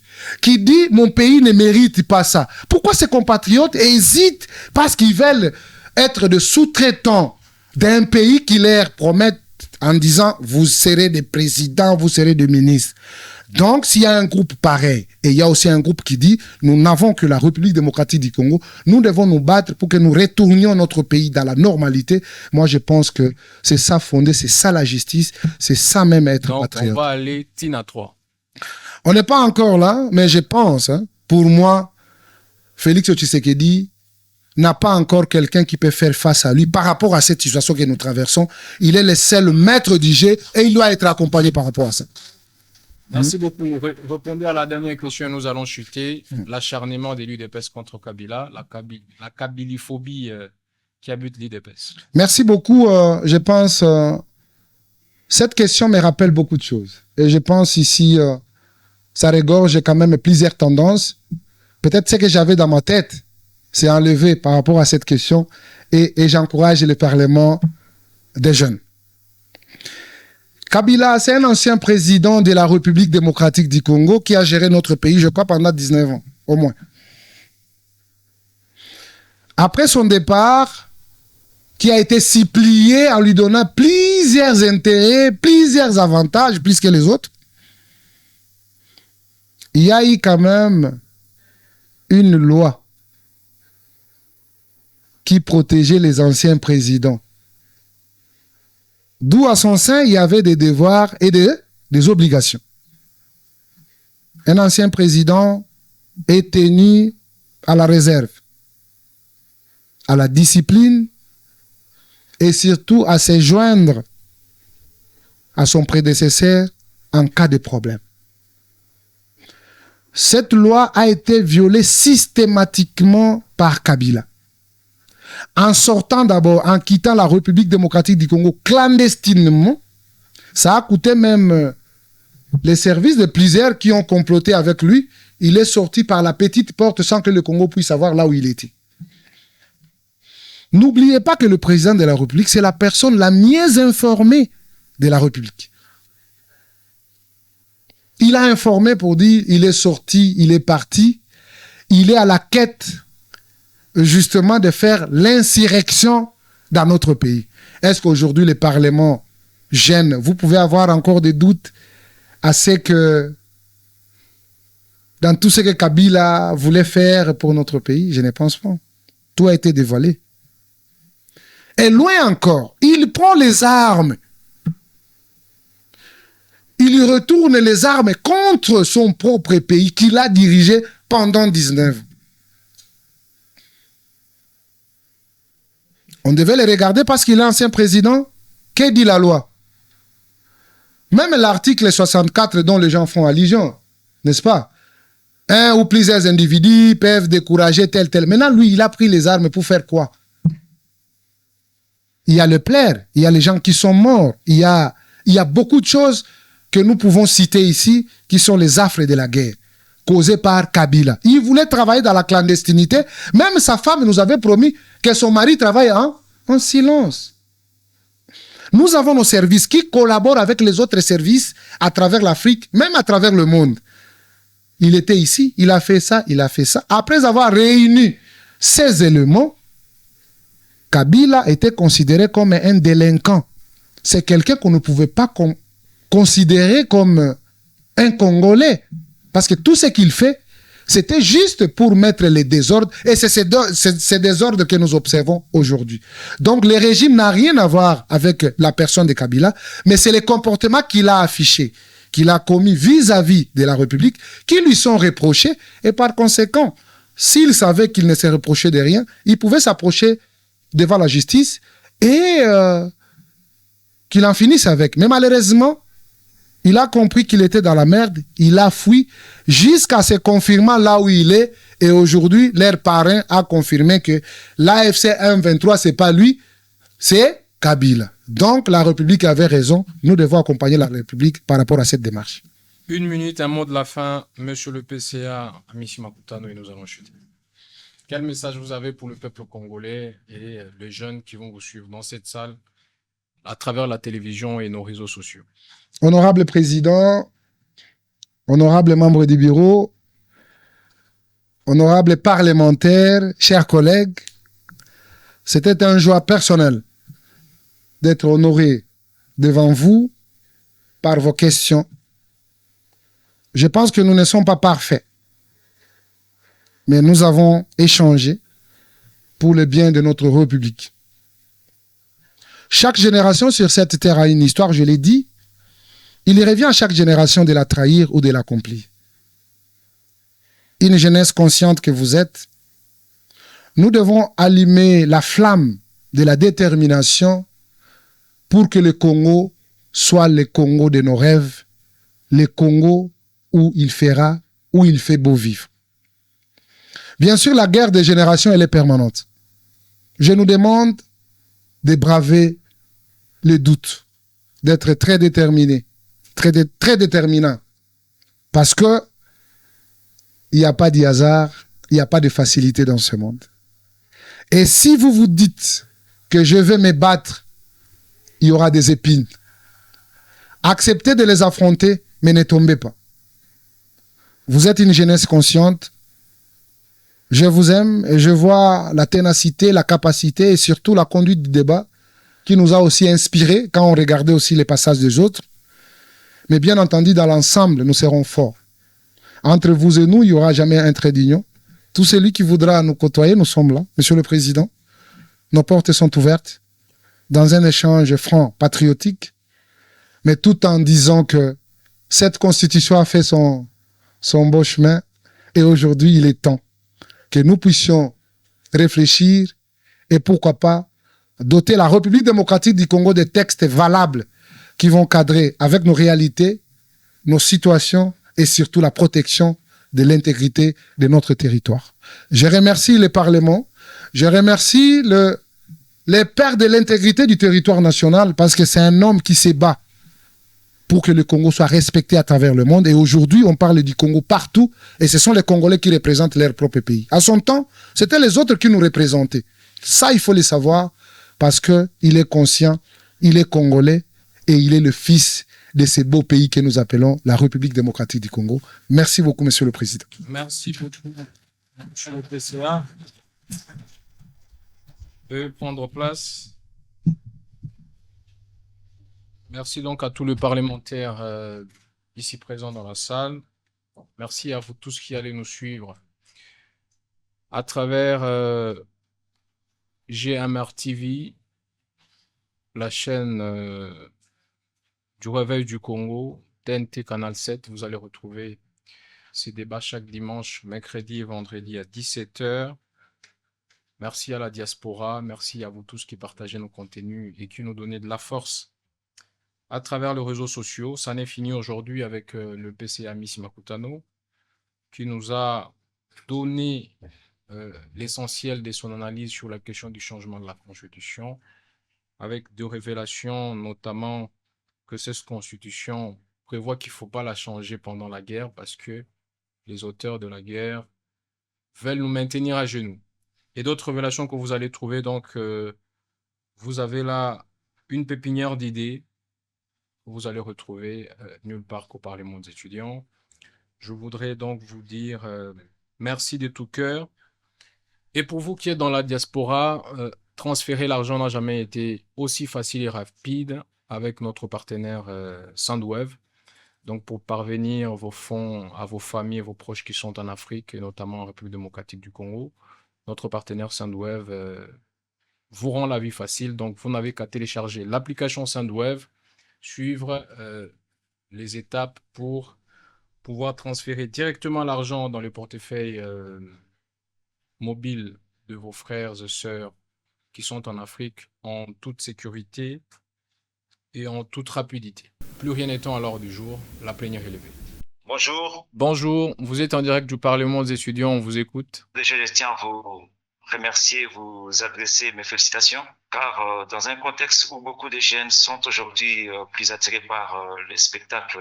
qui dit « Mon pays ne mérite pas ça ». Pourquoi ces compatriotes hésitent parce qu'ils veulent être de sous-traitants d'un pays qui leur promet en disant « Vous serez des présidents, vous serez des ministres ». Donc, s'il y a un groupe pareil, et il y a aussi un groupe qui dit « Nous n'avons que la République démocratique du Congo, nous devons nous battre pour que nous retournions notre pays dans la normalité », moi je pense que c'est ça fondé, c'est ça la justice, c'est ça même être patriote. Donc, on va aller Tina 3. On n'est pas encore là, mais je pense, pour moi, Félix Tshisekedi n'a pas encore quelqu'un qui peut faire face à lui par rapport à cette situation que nous traversons. Il est le seul maître du jeu et il doit être accompagné par rapport à ça. Merci beaucoup. Répondez à la dernière question, nous allons chuter. L'acharnement de l'UDPS contre Kabila, la kabiliphobie qui habite l'UDPS. Merci beaucoup. Je pense, cette question me rappelle beaucoup de choses. Et je pense ici, ça regorge quand même plusieurs tendances. Peut-être ce que j'avais dans ma tête, c'est enlevé par rapport à cette question. Et j'encourage le Parlement des jeunes. Kabila, c'est un ancien président de la République démocratique du Congo qui a géré notre pays, je crois, pendant 19 ans, au moins. Après son départ, qui a été supplié en lui donnant plusieurs intérêts, plusieurs avantages, plus que les autres, il y a eu quand même une loi qui protégeait les anciens présidents. D'où à son sein, il y avait des devoirs et des obligations. Un ancien président est tenu à la réserve, à la discipline et surtout à se joindre à son prédécesseur en cas de problème. Cette loi a été violée systématiquement par Kabila. En sortant d'abord, en quittant la République démocratique du Congo clandestinement, ça a coûté même les services de plusieurs qui ont comploté avec lui. Il est sorti par la petite porte sans que le Congo puisse savoir là où il était. N'oubliez pas que le président de la République, c'est la personne la mieux informée de la République. Il a informé pour dire, il est sorti, il est parti, il est à la quête justement de faire l'insurrection dans notre pays. Est-ce qu'aujourd'hui le Parlement gêne? Vous pouvez avoir encore des doutes à ce que dans tout ce que Kabila voulait faire pour notre pays, je ne pense pas. Tout a été dévoilé. Et loin encore, il prend les armes. Il retourne les armes contre son propre pays qu'il a dirigé pendant 19 ans. On devait le regarder parce qu'il est ancien président. Que dit la loi? Même l'article 64 dont les gens font allusion, n'est-ce pas? Un ou plusieurs individus peuvent décourager tel. Maintenant, lui, il a pris les armes pour faire quoi? Il y a le plaire, il y a les gens qui sont morts, il y a beaucoup de choses que nous pouvons citer ici, qui sont les affres de la guerre, causées par Kabila. Il voulait travailler dans la clandestinité. Même sa femme nous avait promis que son mari travaille en silence. Nous avons nos services qui collaborent avec les autres services à travers l'Afrique, même à travers le monde. Il était ici, il a fait ça, il a fait ça. Après avoir réuni ces éléments, Kabila était considéré comme un délinquant. C'est quelqu'un qu'on ne pouvait pas considérer comme un Congolais. Parce que tout ce qu'il fait, c'était juste pour mettre les désordres. Et c'est ces désordres que nous observons aujourd'hui. Donc, le régime n'a rien à voir avec la personne de Kabila, mais c'est les comportements qu'il a affichés, qu'il a commis vis-à-vis de la République, qui lui sont reprochés. Et par conséquent, s'il savait qu'il ne se reprochait de rien, il pouvait s'approcher devant la justice et qu'il en finisse avec. Mais malheureusement, il a compris qu'il était dans la merde, il a fui jusqu'à se confirmer là où il est. Et aujourd'hui, leur parrain a confirmé que l'AFC M23, c'est pas lui, c'est Kabila. Donc la République avait raison, nous devons accompagner la République par rapport à cette démarche. 1 minute, un mot de la fin, monsieur le PCA, Amici Makutano, et nous allons chuter. Quel message vous avez pour le peuple congolais et les jeunes qui vont vous suivre dans cette salle à travers la télévision et nos réseaux sociaux? Honorable président, honorable membre du bureau, honorable parlementaire, chers collègues, c'était un joie personnel d'être honoré devant vous par vos questions. Je pense que nous ne sommes pas parfaits, mais nous avons échangé pour le bien de notre République. Chaque génération sur cette terre a une histoire, je l'ai dit. Il revient à chaque génération de la trahir ou de l'accomplir. Une jeunesse consciente que vous êtes, nous devons allumer la flamme de la détermination pour que le Congo soit le Congo de nos rêves, le Congo où il fait beau vivre. Bien sûr, la guerre des générations, elle est permanente. Je nous demande de braver les doutes, d'être très déterminés, très déterminants. Parce que il n'y a pas de hasard, il n'y a pas de facilité dans ce monde. Et si vous vous dites que je vais me battre, il y aura des épines. Acceptez de les affronter, mais ne tombez pas. Vous êtes une jeunesse consciente. Je vous aime et je vois la ténacité, la capacité et surtout la conduite du débat qui nous a aussi inspirés quand on regardait aussi les passages des autres. Mais bien entendu, dans l'ensemble, nous serons forts. Entre vous et nous, il n'y aura jamais un trait d'union. Tout celui qui voudra nous côtoyer, nous sommes là. Monsieur le Président, nos portes sont ouvertes dans un échange franc, patriotique, mais tout en disant que cette constitution a fait son beau chemin et aujourd'hui, il est temps que nous puissions réfléchir et pourquoi pas doter la République démocratique du Congo de textes valables qui vont cadrer avec nos réalités, nos situations et surtout la protection de l'intégrité de notre territoire. Je remercie les parlements, je remercie les pères de l'intégrité du territoire national parce que c'est un homme qui se bat pour que le Congo soit respecté à travers le monde. Et aujourd'hui, on parle du Congo partout et ce sont les Congolais qui représentent leur propre pays. À son temps, c'était les autres qui nous représentaient. Ça, il faut le savoir parce qu'il est conscient, il est Congolais et il est le fils de ce beau pays que nous appelons la République démocratique du Congo. Merci beaucoup, Monsieur le Président. Merci beaucoup, Monsieur le PCA. Veuillez prendre place. Merci donc à tous les parlementaires ici présents dans la salle. Merci à vous tous qui allez nous suivre à travers GMR TV, la chaîne du Réveil du Congo, TNT Canal 7. Vous allez retrouver ces débats chaque dimanche, mercredi et vendredi à 17 h. Merci à la diaspora, merci à vous tous qui partagez nos contenus et qui nous donnez de la force à travers les réseaux sociaux. Ça n'est fini aujourd'hui avec le PCA Missi Makutano qui nous a donné l'essentiel de son analyse sur la question du changement de la Constitution avec deux révélations, notamment que cette Constitution prévoit qu'il ne faut pas la changer pendant la guerre parce que les auteurs de la guerre veulent nous maintenir à genoux. Et d'autres révélations que vous allez trouver, donc vous avez là une pépinière d'idées que vous allez retrouver nulle part qu'au Parlement des étudiants. Je voudrais donc vous dire merci de tout cœur. Et pour vous qui êtes dans la diaspora, transférer l'argent n'a jamais été aussi facile et rapide avec notre partenaire Sandwave. Donc pour parvenir vos fonds à vos familles et vos proches qui sont en Afrique et notamment en République démocratique du Congo, notre partenaire Sandwave vous rend la vie facile. Donc vous n'avez qu'à télécharger l'application Sandwave, suivre les étapes pour pouvoir transférer directement l'argent dans le portefeuille mobile de vos frères et sœurs qui sont en Afrique en toute sécurité et en toute rapidité. Plus rien n'étant à l'ordre du jour, la plénière est levée. Bonjour. Bonjour, vous êtes en direct du Parlement des étudiants, on vous écoute. Déjà, je tiens à vous remercier, vous adresser mes félicitations, car dans un contexte où beaucoup de jeunes sont aujourd'hui plus attirés par les spectacles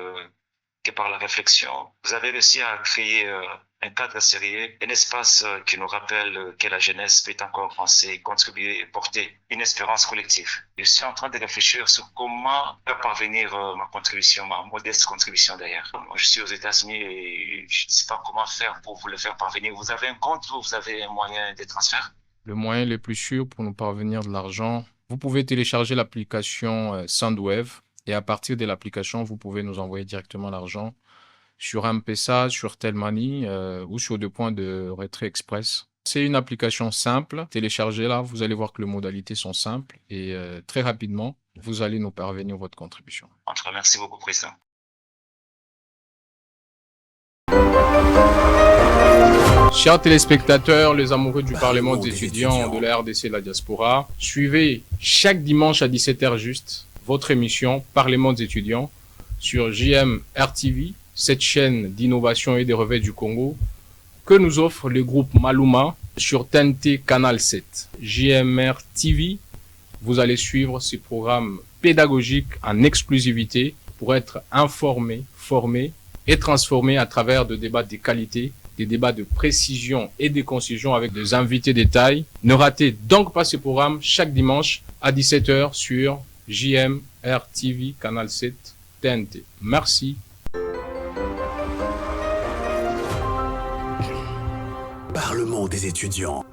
que par la réflexion, vous avez réussi à créer un cadre sérieux, un espace qui nous rappelle que la jeunesse peut encore penser, contribuer et porter une espérance collective. Je suis en train de réfléchir sur comment faire parvenir ma contribution, ma modeste contribution d'ailleurs. Je suis aux États-Unis et je ne sais pas comment faire pour vous le faire parvenir. Vous avez un compte ou vous avez un moyen de transfert? Le moyen le plus sûr pour nous parvenir de l'argent, vous pouvez télécharger l'application Sandwave et à partir de l'application, vous pouvez nous envoyer directement l'argent sur M-Pesa, sur Telmani ou sur des points de retrait express. C'est une application simple. Téléchargez-la, vous allez voir que les modalités sont simples et très rapidement, vous allez nous parvenir votre contribution. Merci beaucoup, Président. Chers téléspectateurs, les amoureux du Parlement des étudiants de la RDC et de la diaspora, suivez chaque dimanche à 17 h juste votre émission Parlement des étudiants sur JMR TV, cette chaîne d'innovation et des revêts du Congo que nous offre le groupe Maluma sur TNT Canal 7. JMR TV, vous allez suivre ces programmes pédagogiques en exclusivité pour être informés, formés et transformés à travers de débats de qualité, des débats de précision et de concision avec des invités de taille. Ne ratez donc pas ce programme chaque dimanche à 17 h sur JMR TV Canal 7 TNT. Merci. Parlement des étudiants.